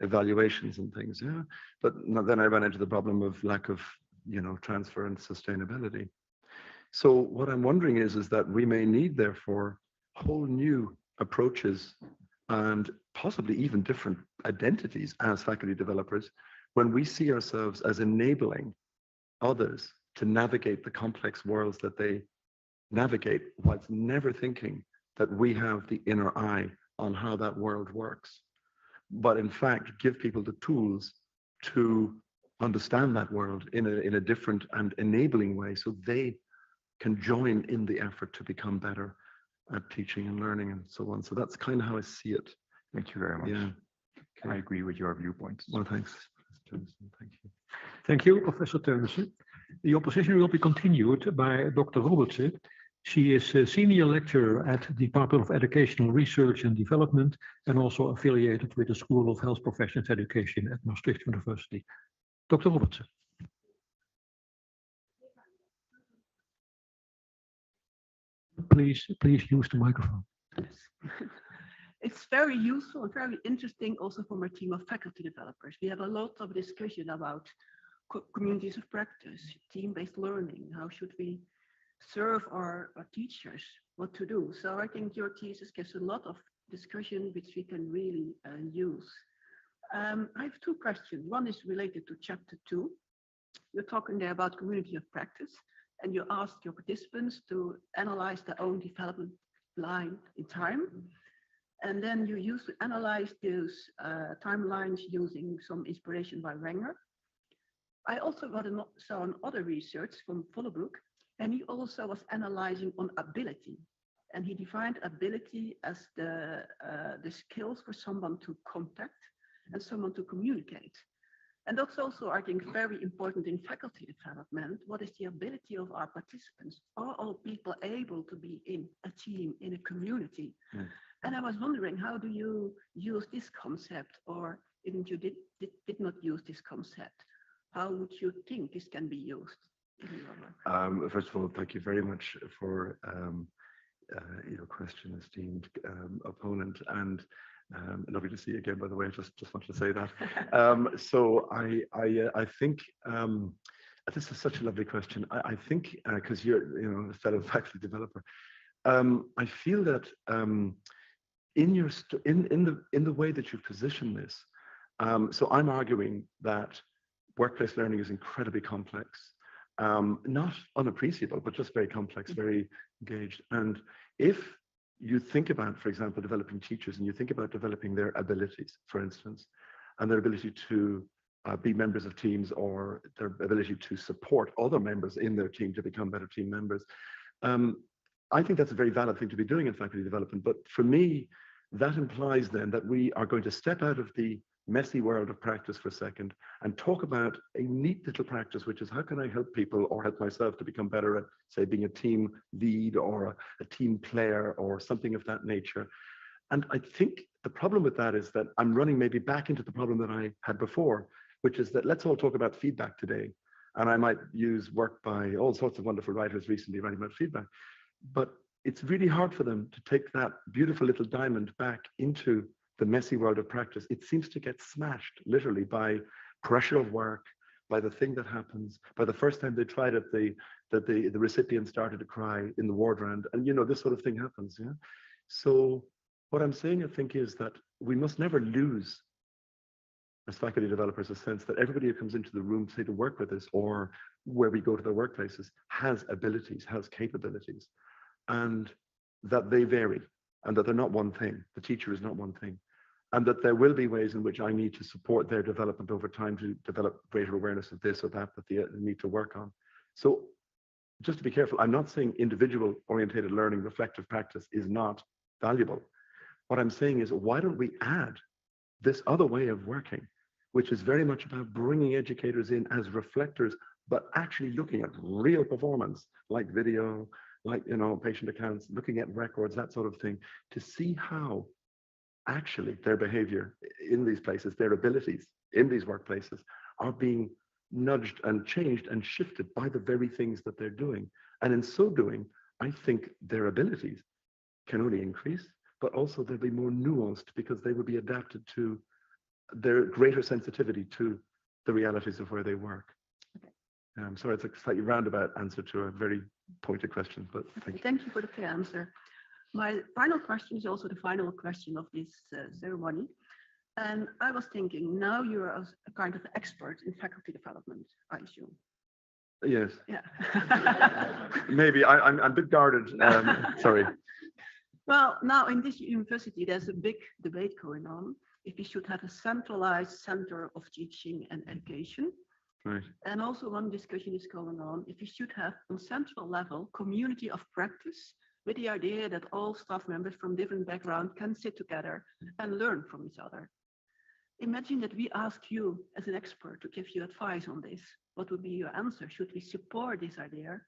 evaluations and things. Yeah, but then I ran into the problem of lack of, transfer and sustainability. So what I'm wondering is that we may need, therefore, whole new approaches and possibly even different identities as faculty developers when we see ourselves as enabling others to navigate the complex worlds that they navigate, whilst never thinking that we have the inner eye on how that world works, but in fact give people the tools to understand that world in a different and enabling way, so they can join in the effort to become better at teaching and learning and so on. So that's kind of how I see it. Thank you very much. Yeah. Okay. I agree with your viewpoints. Well, thanks. Thank you. Thank you, Professor Teunissen. The opposition will be continued by Dr. Robertson. She is a senior lecturer at the Department of Educational Research and Development and also affiliated with the School of Health Professions Education at Maastricht University. Dr. Robertson. Please use the microphone. It's very useful and very interesting also for my team of faculty developers. We have a lot of discussion about communities of practice, team-based learning, how should we serve our teachers, what to do. So I think your thesis gives a lot of discussion which we can really use. I have two questions. One is related to chapter 2. You're talking there about community of practice, and you ask your participants to analyze their own development line in time. And then you used to analyze those timelines using some inspiration by Wenger. I also saw another research from Vollebroek, and he also was analyzing on ability. And he defined ability as the skills for someone to contact and someone to communicate. And that's also, I think, very important in faculty development. What is the ability of our participants? Are all people able to be in a team, in a community? Mm. And I was wondering, how do you use this concept, or even you did not use this concept? How would you think this can be used? First of all, thank you very much for your question, esteemed opponent, and lovely to see you again, by the way. I just wanted to say that. So I think this is such a lovely question. I think because you're a fellow faculty developer, I feel that in the way that you position this, so I'm arguing that workplace learning is incredibly complex, not unappreciable, but just very complex, very engaged. And if you think about, for example, developing teachers, and you think about developing their abilities, for instance, and their ability to be members of teams, or their ability to support other members in their team to become better team members, I think that's a very valid thing to be doing in faculty development. But for me, that implies then that we are going to step out of the messy world of practice for a second and talk about a neat little practice, which is how can I help people or help myself to become better at, say, being a team lead or a team player or something of that nature. And I think the problem with that is that I'm running maybe back into the problem that I had before, which is that let's all talk about feedback today. And I might use work by all sorts of wonderful writers recently writing about feedback, but it's really hard for them to take that beautiful little diamond back into the messy world of practice. It seems to get smashed literally by pressure of work, by the thing that happens, by the first time they tried it, the recipient started to cry in the ward round, and this sort of thing happens. Yeah. So what I'm saying, I think, is that we must never lose, as faculty developers, a sense that everybody who comes into the room, say, to work with us, or where we go to their workplaces, has abilities, has capabilities, and that they vary, and that they're not one thing. The teacher is not one thing. And that there will be ways in which I need to support their development over time to develop greater awareness of this or that they need to work on. So just to be careful, I'm not saying individual orientated learning, reflective practice is not valuable. What I'm saying is, why don't we add this other way of working, which is very much about bringing educators in as reflectors, but actually looking at real performance, like video, like patient accounts, looking at records, that sort of thing, to see how actually their behavior in these places, their abilities in these workplaces, are being nudged and changed and shifted by the very things that they're doing. And in so doing, I think their abilities can only increase, but also they'll be more nuanced because they will be adapted to their greater sensitivity to the realities of where they work. I'm sorry, it's a slightly roundabout answer to a very pointed question, but thank you. Thank you for the clear answer. My final question is also the final question of this ceremony. And I was thinking, now you're a kind of expert in faculty development, I assume. Yes. Yeah. Maybe I'm a bit guarded. Sorry. Well, now in this university, there's a big debate going on if we should have a centralized center of teaching and education. Right. And also one discussion is going on if we should have on central level community of practice, with the idea that all staff members from different backgrounds can sit together and learn from each other. Imagine that we ask you as an expert to give you advice on this. What would be your answer? Should we support this idea,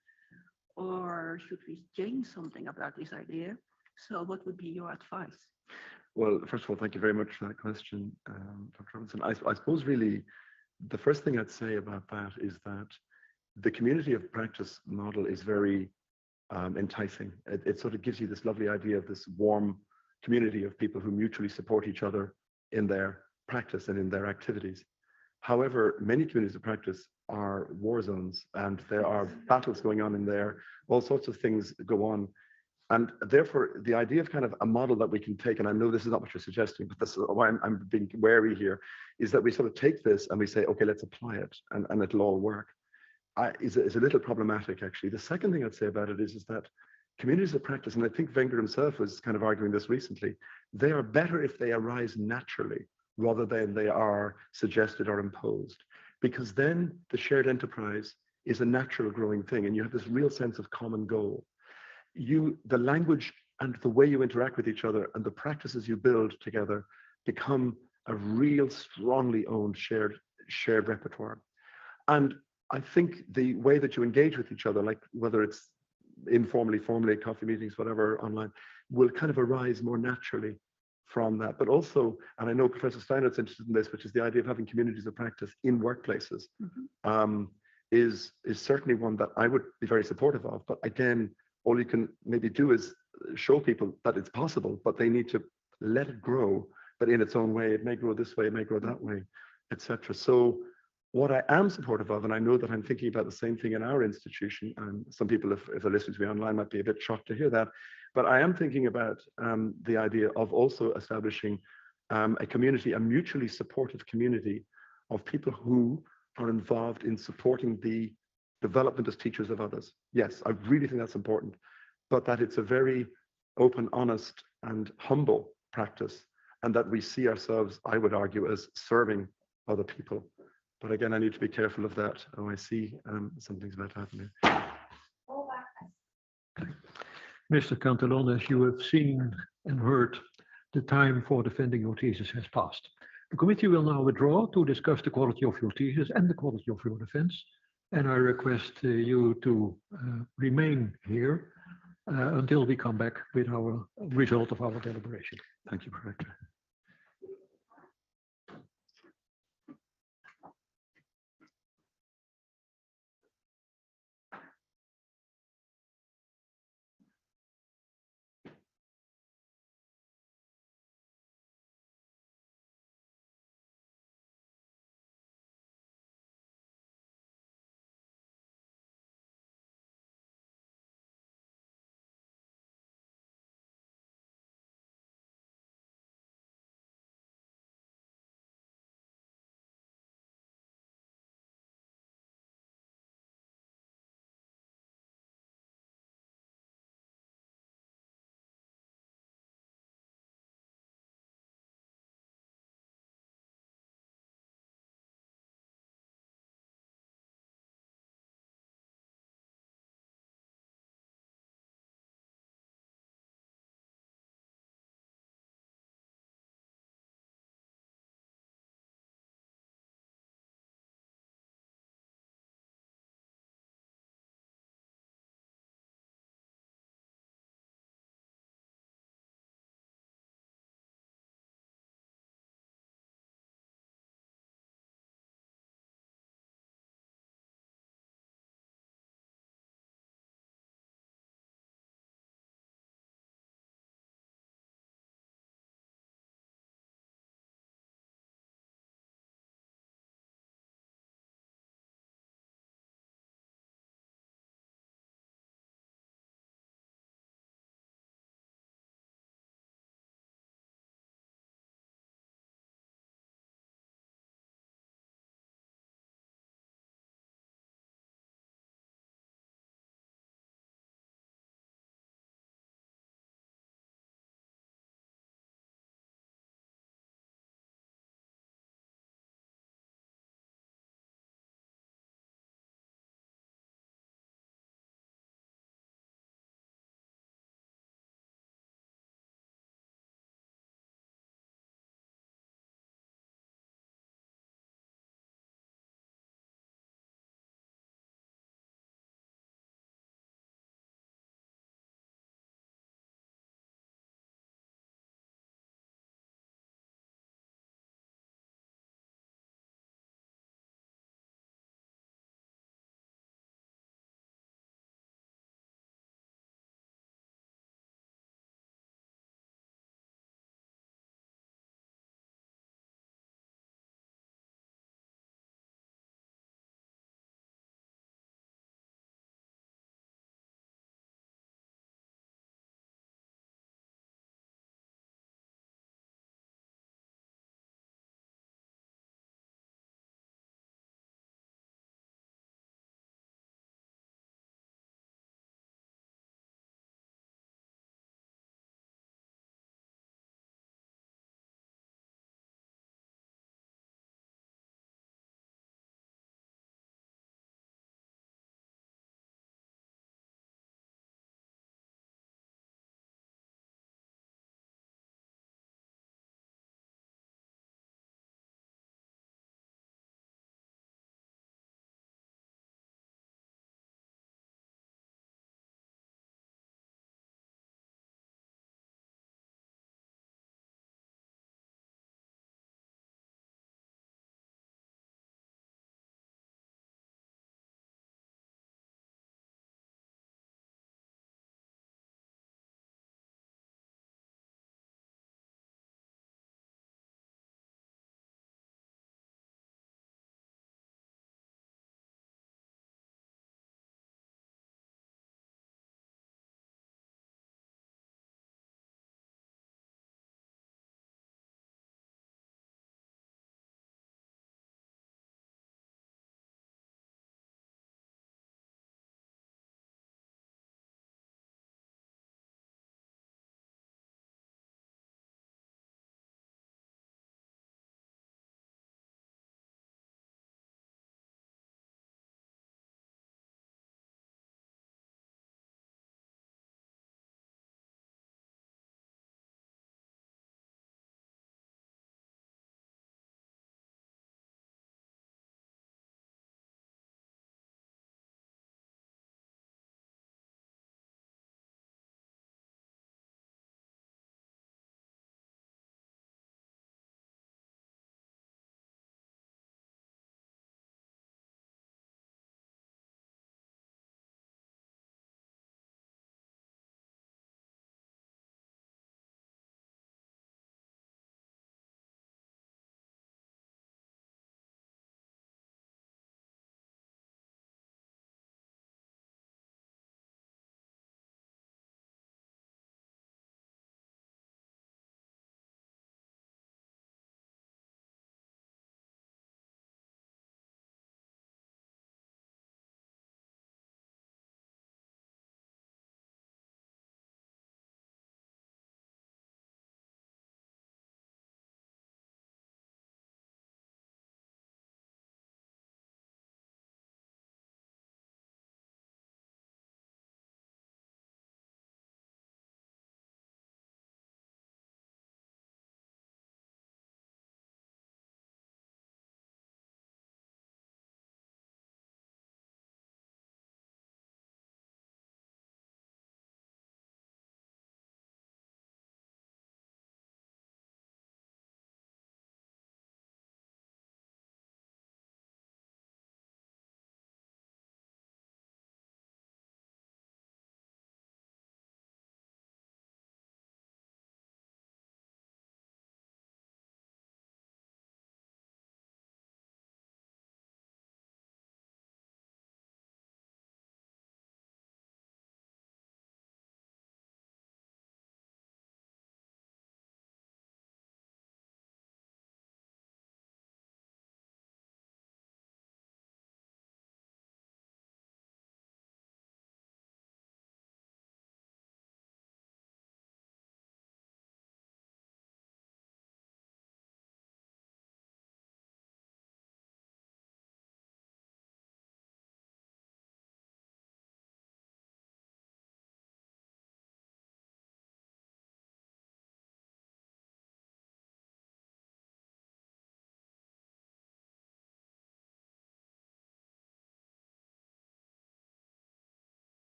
or should we change something about this idea? So what would be your advice? Well, first of all, thank you very much for that question, Dr. Robinson. I suppose really the first thing I'd say about that is that the community of practice model is very enticing. It sort of gives you this lovely idea of this warm community of people who mutually support each other in their practice and in their activities. However, many communities of practice are war zones, and there are battles going on in there. All sorts of things go on. And therefore, the idea of kind of a model that we can take, and I know this is not what you're suggesting, but this is why I'm being wary here, is that we sort of take this and we say, okay, let's apply it, and it'll all work. Is a little problematic, actually. The second thing I'd say about it is that communities of practice, and I think Wenger himself was kind of arguing this recently, they are better if they arise naturally rather than they are suggested or imposed, because then the shared enterprise is a natural growing thing, and you have this real sense of common goal. The language and the way you interact with each other and the practices you build together become a real strongly owned shared repertoire. And I think the way that you engage with each other, like whether it's informally, formally, coffee meetings, whatever, online, will kind of arise more naturally from that. But also, and I know Professor Steinert's interested in this, which is the idea of having communities of practice in workplaces, is certainly one that I would be very supportive of. But again, all you can maybe do is show people that it's possible, but they need to let it grow, but in its own way. It may grow this way, it may grow that way, etc. So what I am supportive of, and I know that I'm thinking about the same thing in our institution, and some people, if they're listening to me online, might be a bit shocked to hear that, but I am thinking about the idea of also establishing a community, a mutually supportive community of people who are involved in supporting the development as teachers of others. Yes, I really think that's important, but that it's a very open, honest, and humble practice, and that we see ourselves, I would argue, as serving other people. But again, I need to be careful of that. Oh, I see something's about to happen here. Mr. Cantillon, as you have seen and heard, the time for defending your thesis has passed. The committee will now withdraw to discuss the quality of your thesis and the quality of your defense. And I request you to remain here until we come back with our result of our deliberation. Thank you, Director.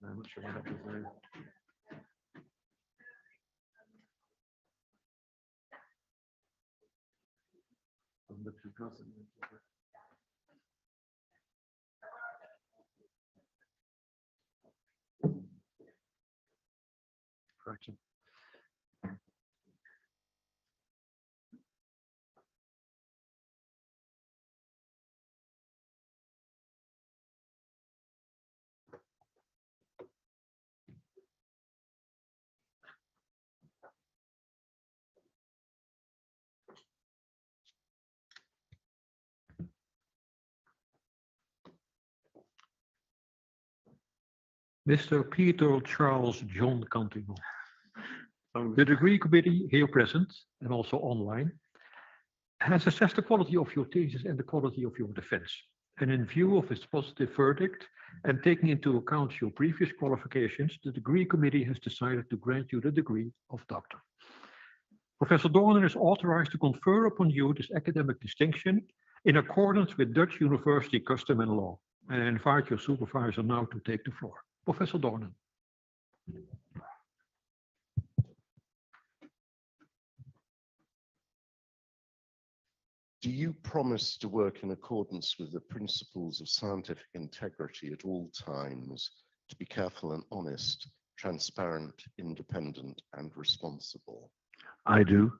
I'm not sure what that was there. Correction. Mr. Peter Charles John Cantillon. The degree committee here present and also online has assessed the quality of your thesis and the quality of your defense. And in view of its positive verdict and taking into account your previous qualifications, the degree committee has decided to grant you the degree of doctor. Professor Dorner is authorized to confer upon you this academic distinction in accordance with Dutch university custom and law. And I invite your supervisor now to take the floor. Professor Dorner. Do you promise to work in accordance with the principles of scientific integrity at all times, to be careful and honest, transparent, independent, and responsible? I do.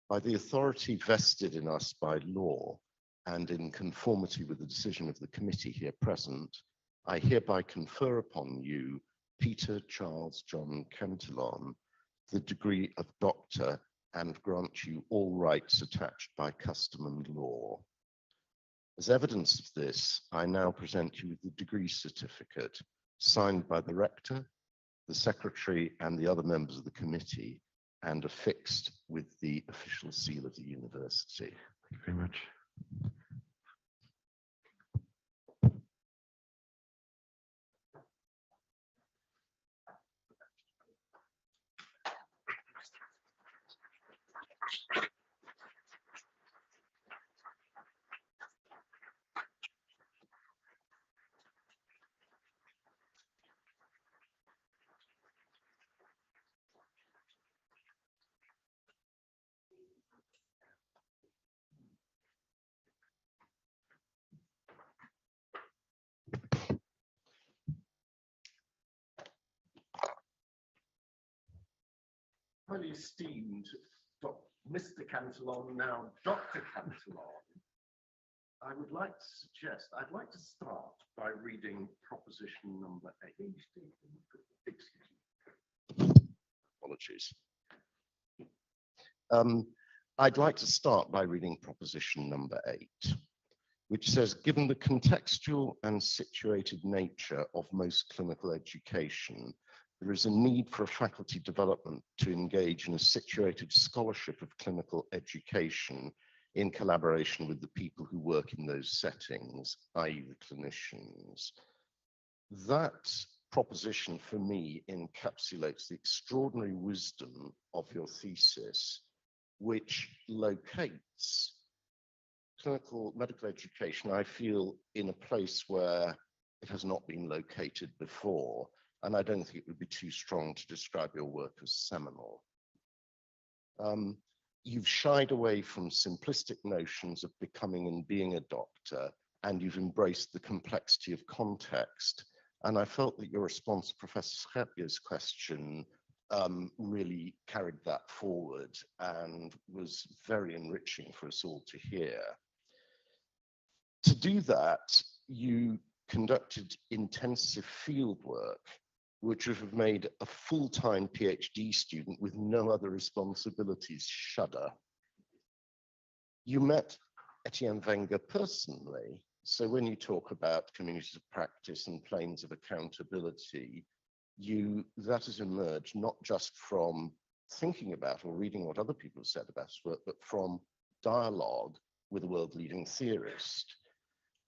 By the authority vested in us by law and in conformity with the decision of the committee here present, I hereby confer upon you, Peter Charles John Cantillon, the degree of doctor and grant you all rights attached by custom and law. As evidence of this, I now present you with the degree certificate signed by the rector, the secretary, and the other members of the committee, and affixed with the official seal of the university. Thank you very much. Highly esteemed Mr. Cantillon, now Dr. Cantillon, I'd like to start by reading proposition number 8. Excuse me. Apologies. I'd like to start by reading proposition number 8, which says, given the contextual and situated nature of most clinical education, there is a need for a faculty development to engage in a situated scholarship of clinical education in collaboration with the people who work in those settings, i.e. the clinicians. That proposition for me encapsulates the extraordinary wisdom of your thesis, which locates clinical medical education, I feel, in a place where it has not been located before. And I don't think it would be too strong to describe your work as seminal. You've shied away from simplistic notions of becoming and being a doctor, and you've embraced the complexity of context. And I felt that your response to Professor Schepier's question really carried that forward and was very enriching for us all to hear. To do that, you conducted intensive field work, which would have made a full-time PhD student with no other responsibilities shudder. You met Etienne Wenger personally, so when you talk about communities of practice and planes of accountability, that has emerged not just from thinking about or reading what other people have said about his work, but from dialogue with a world-leading theorist.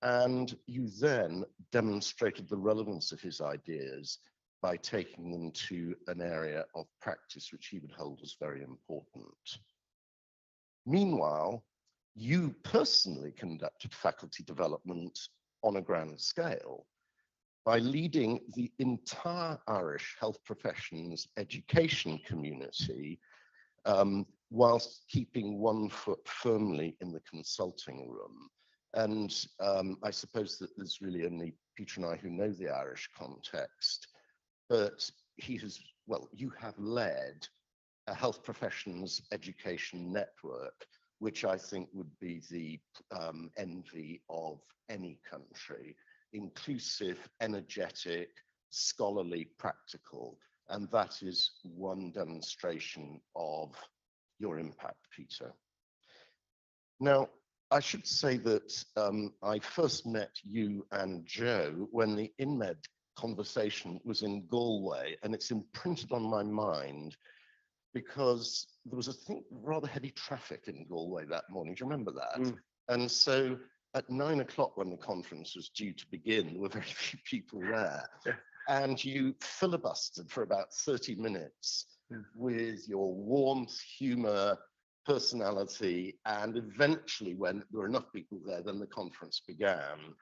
And you then demonstrated the relevance of his ideas by taking them to an area of practice which he would hold as very important. Meanwhile, you personally conducted faculty development on a grand scale by leading the entire Irish health professions education community whilst keeping one foot firmly in the consulting room. And I suppose that there's really only Peter and I who know the Irish context, but you have led a health professions education network, which I think would be the envy of any country, inclusive, energetic, scholarly, practical, and that is one demonstration of your impact, Peter. Now, I should say that I first met you and Joe when the InMed conversation was in Galway, and it's imprinted on my mind because there was, I think, rather heavy traffic in Galway that morning. Do you remember that? Mm. And so at 9 o'clock when the conference was due to begin, there were very few people there. Yeah. And you filibustered for about 30 minutes with your warmth, humor, personality, and eventually when there were enough people there, then the conference began.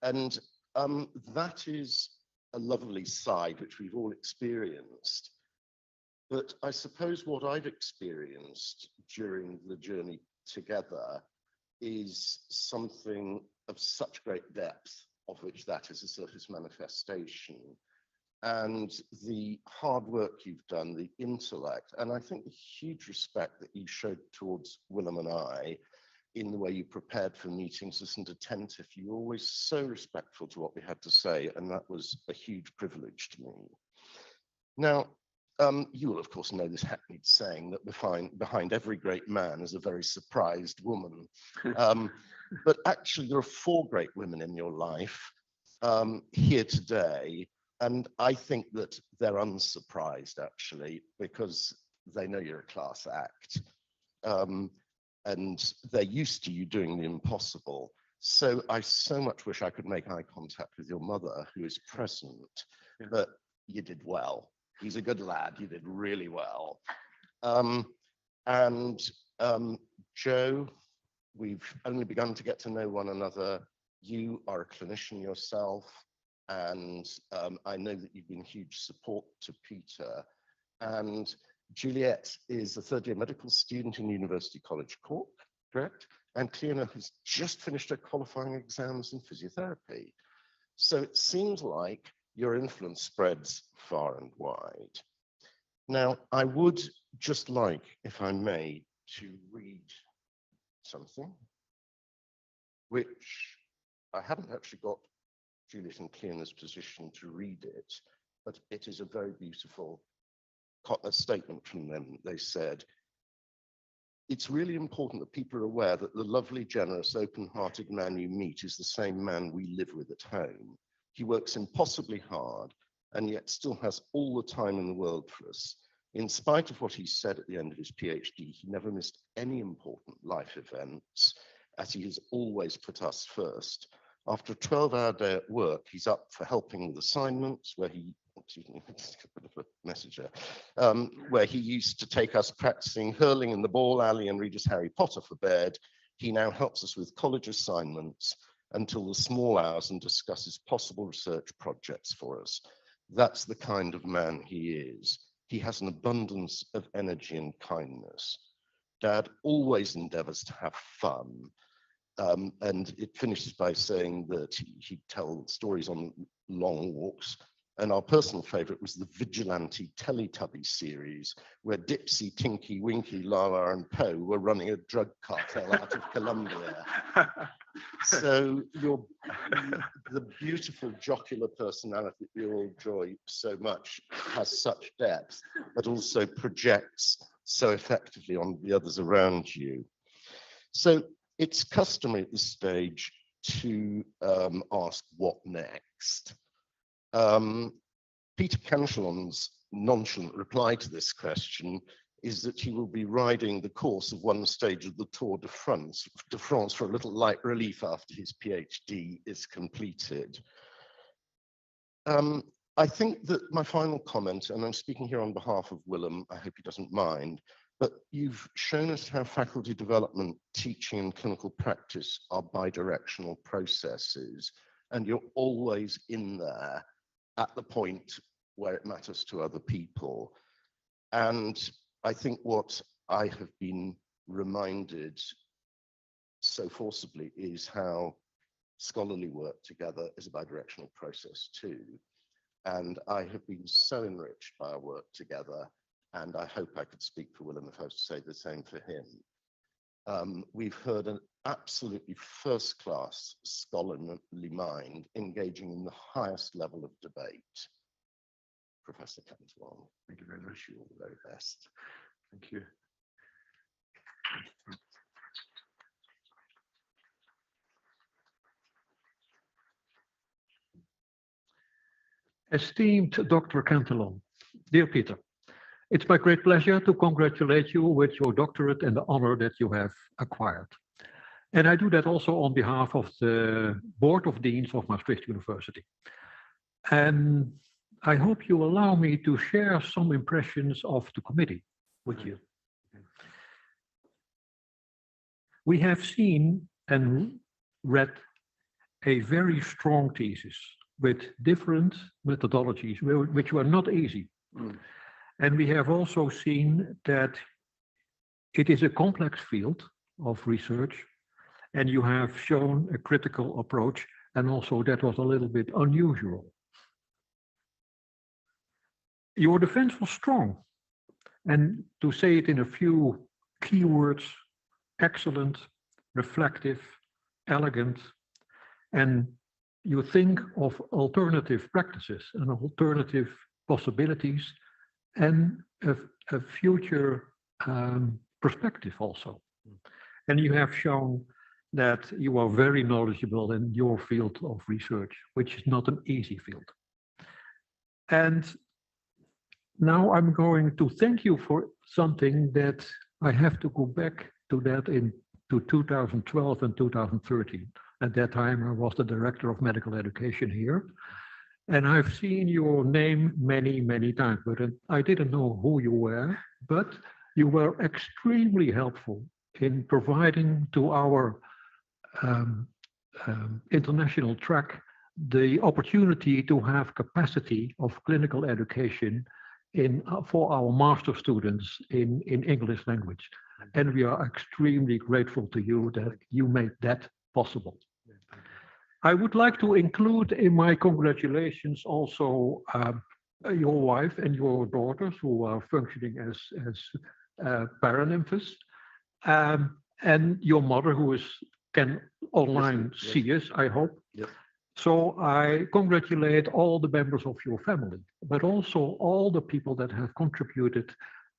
And that is a lovely side which we've all experienced. But I suppose what I've experienced during the journey together is something of such great depth, of which that is a surface manifestation. And the hard work you've done, the intellect, and I think the huge respect that you showed towards Willem and I in the way you prepared for meetings, listened attentive. You were always so respectful to what we had to say, and that was a huge privilege to me. Now, you will, of course, know this hackneyed saying that behind every great man is a very surprised woman. But actually, there are 4 great women in your life here today. And I think that they're unsurprised, actually, because they know you're a class act. And they're used to you doing the impossible. So I so much wish I could make eye contact with your mother, who is present, but you did well. He's a good lad, you did really well. Joe, we've only begun to get to know one another. You are a clinician yourself. And I know that you've been huge support to Peter. And Juliet is a third-year medical student in University College Cork, correct? And Cleona has just finished her qualifying exams in physiotherapy. So it seems like your influence spreads far and wide. Now, I would just like, if I may, to read something, which I haven't actually got Juliet and Cleona's position to read it, but it is a very beautiful statement from them. They said, "It's really important that people are aware that the lovely, generous, open-hearted man you meet is the same man we live with at home. He works impossibly hard and yet still has all the time in the world for us. In spite of what he said at the end of his PhD, he never missed any important life events, as he has always put us first. After a 12-hour day at work, he's up for helping with assignments where he, excuse me, a bit of a message there, where he used to take us practicing hurling in the ball alley and read us Harry Potter for bed. He now helps us with college assignments until the small hours and discusses possible research projects for us. That's the kind of man he is. He has an abundance of energy and kindness. Dad always endeavors to have fun. And it finishes by saying that he'd tell stories on long walks And our personal favorite was the Vigilante Teletubby series, where Dipsy, Tinky, Winky, Lala, and Poe were running a drug cartel out of Colombia. So the beautiful jocular personality that we all enjoy so much has such depth, but also projects so effectively on the others around you. So it's customary at this stage to ask what next. Peter Cantillon's nonchalant reply to this question is that he will be riding the course of one stage of the Tour de France for a little light relief after his PhD is completed. I think that my final comment, and I'm speaking here on behalf of Willem, I hope he doesn't mind, but you've shown us how faculty development, teaching, and clinical practice are bidirectional processes, and you're always in there at the point where it matters to other people. And I think what I have been reminded so forcibly is how scholarly work together is a bidirectional process too. And I have been so enriched by our work together, and I hope I could speak for Willem if I was to say the same for him. We've heard an absolutely first-class scholarly mind engaging in the highest level of debate. Professor Cantillon, thank you very much. You all the very best. Thank you. Esteemed Dr. Cantillon, dear Peter, it's my great pleasure to congratulate you with your doctorate and the honor that you have acquired. And I do that also on behalf of the Board of Deans of Maastricht University. And I hope you allow me to share some impressions of the committee with you. We have seen and read a very strong thesis with different methodologies, which were not easy. And we have also seen that it is a complex field of research, and you have shown a critical approach, and also that was a little bit unusual. Your defense was strong, and to say it in a few keywords, excellent, reflective, elegant, and you think of alternative practices and alternative possibilities and a future perspective also. And you have shown that you are very knowledgeable in your field of research, which is not an easy field. And now I'm going to thank you for something that I have to go back to that to 2012 and 2013. At that time, I was the director of medical education here. And I've seen your name many, many times, but I didn't know who you were, but you were extremely helpful in providing to our international track the opportunity to have capacity of clinical education for our master students in English language. And we are extremely grateful to you that you made that possible. I would like to include in my congratulations also your wife and your daughters who are functioning as paranymphs, and your mother who can online see us, I hope. Yes. So I congratulate all the members of your family, but also all the people that have contributed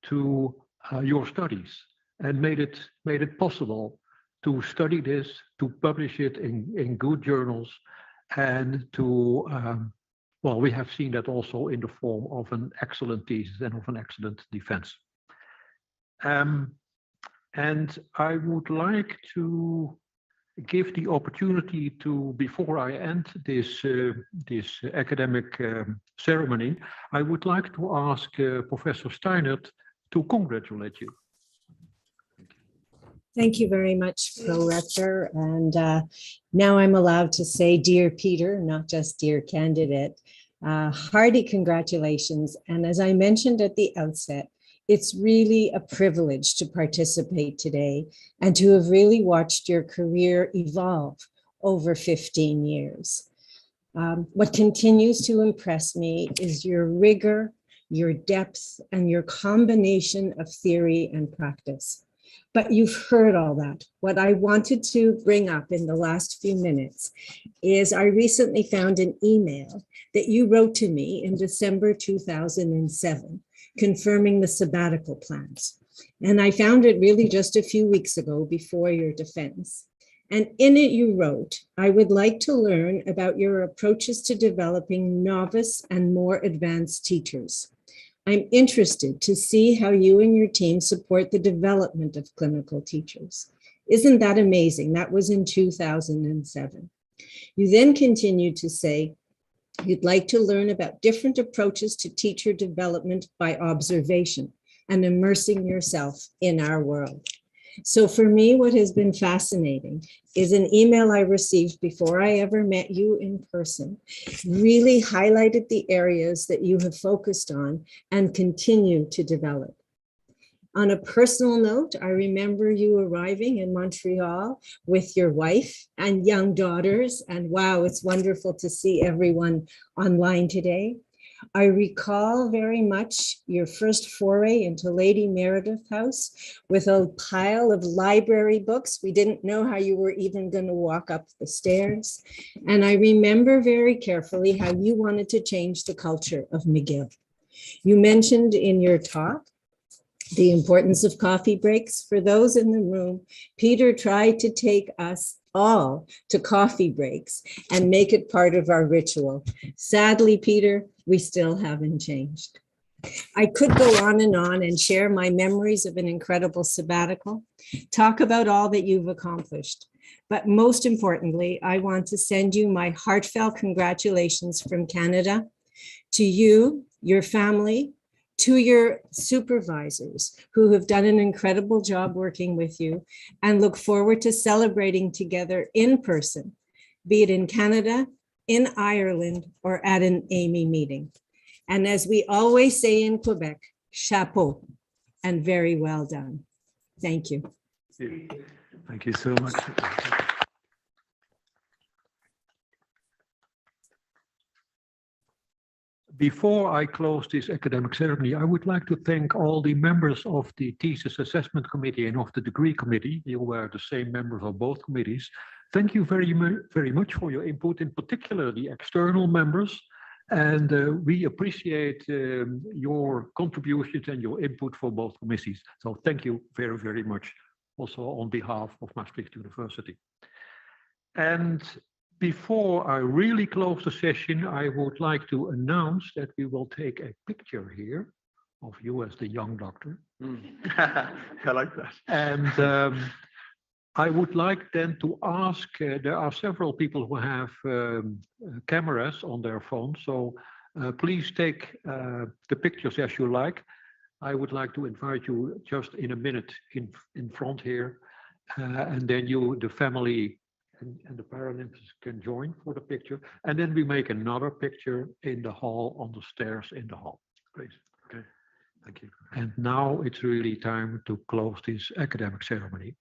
to your studies and made it possible to study this, to publish it in good journals, and to, well, we have seen that also in the form of an excellent thesis and of an excellent defense. And I would like to give the opportunity to, before I end this academic ceremony, I would like to ask Professor Steinert to congratulate you. Thank you very much, Pro-Rector. And now I'm allowed to say, dear Peter, not just dear candidate. Hearty congratulations. And as I mentioned at the outset, it's really a privilege to participate today and to have really watched your career evolve over 15 years. What continues to impress me is your rigor, your depth, and your combination of theory and practice. But you've heard all that. What I wanted to bring up in the last few minutes is I recently found an email that you wrote to me in December 2007, confirming the sabbatical plans. And I found it really just a few weeks ago before your defense. And in it you wrote, I would like to learn about your approaches to developing novice and more advanced teachers. I'm interested to see how you and your team support the development of clinical teachers. Isn't that amazing? That was in 2007. You then continued to say, you'd like to learn about different approaches to teacher development by observation and immersing yourself in our world. So for me, what has been fascinating is an email I received before I ever met you in person, really highlighted the areas that you have focused on and continue to develop. On a personal note, I remember you arriving in Montreal with your wife and young daughters, and wow, it's wonderful to see everyone online today. I recall very much your first foray into Lady Meredith House with a pile of library books. We didn't know how you were even going to walk up the stairs. And I remember very carefully how you wanted to change the culture of McGill. You mentioned in your talk the importance of coffee breaks. For those in the room, Peter tried to take us all to coffee breaks and make it part of our ritual. Sadly, Peter, we still haven't changed. I could go on and share my memories of an incredible sabbatical, talk about all that you've accomplished. But most importantly, I want to send you my heartfelt congratulations from Canada to you, your family, to your supervisors who have done an incredible job working with you, and look forward to celebrating together in person, be it in Canada, in Ireland, or at an AMI meeting. And as we always say in Quebec, chapeau, and very well done. Thank you. Thank you so much. Before I close this academic ceremony, I would like to thank all the members of the Thesis Assessment Committee and of the Degree Committee. You were the same members of both committees. Thank you very much for your input, in particular the external members. And we appreciate your contributions and your input for both committees. So thank you very, very much, also on behalf of Maastricht University. And before I really close the session, I would like to announce that we will take a picture here of you as the young doctor. I like that. And I would like then to ask, there are several people who have cameras on their phone, so please take the pictures as you like. I would like to invite you just in a minute in front here, and then you, the family, and the Paralympians can join for the picture. And then we make another picture in the hall, on the stairs in the hall. Please. Okay, thank you. And now it's really time to close this academic ceremony.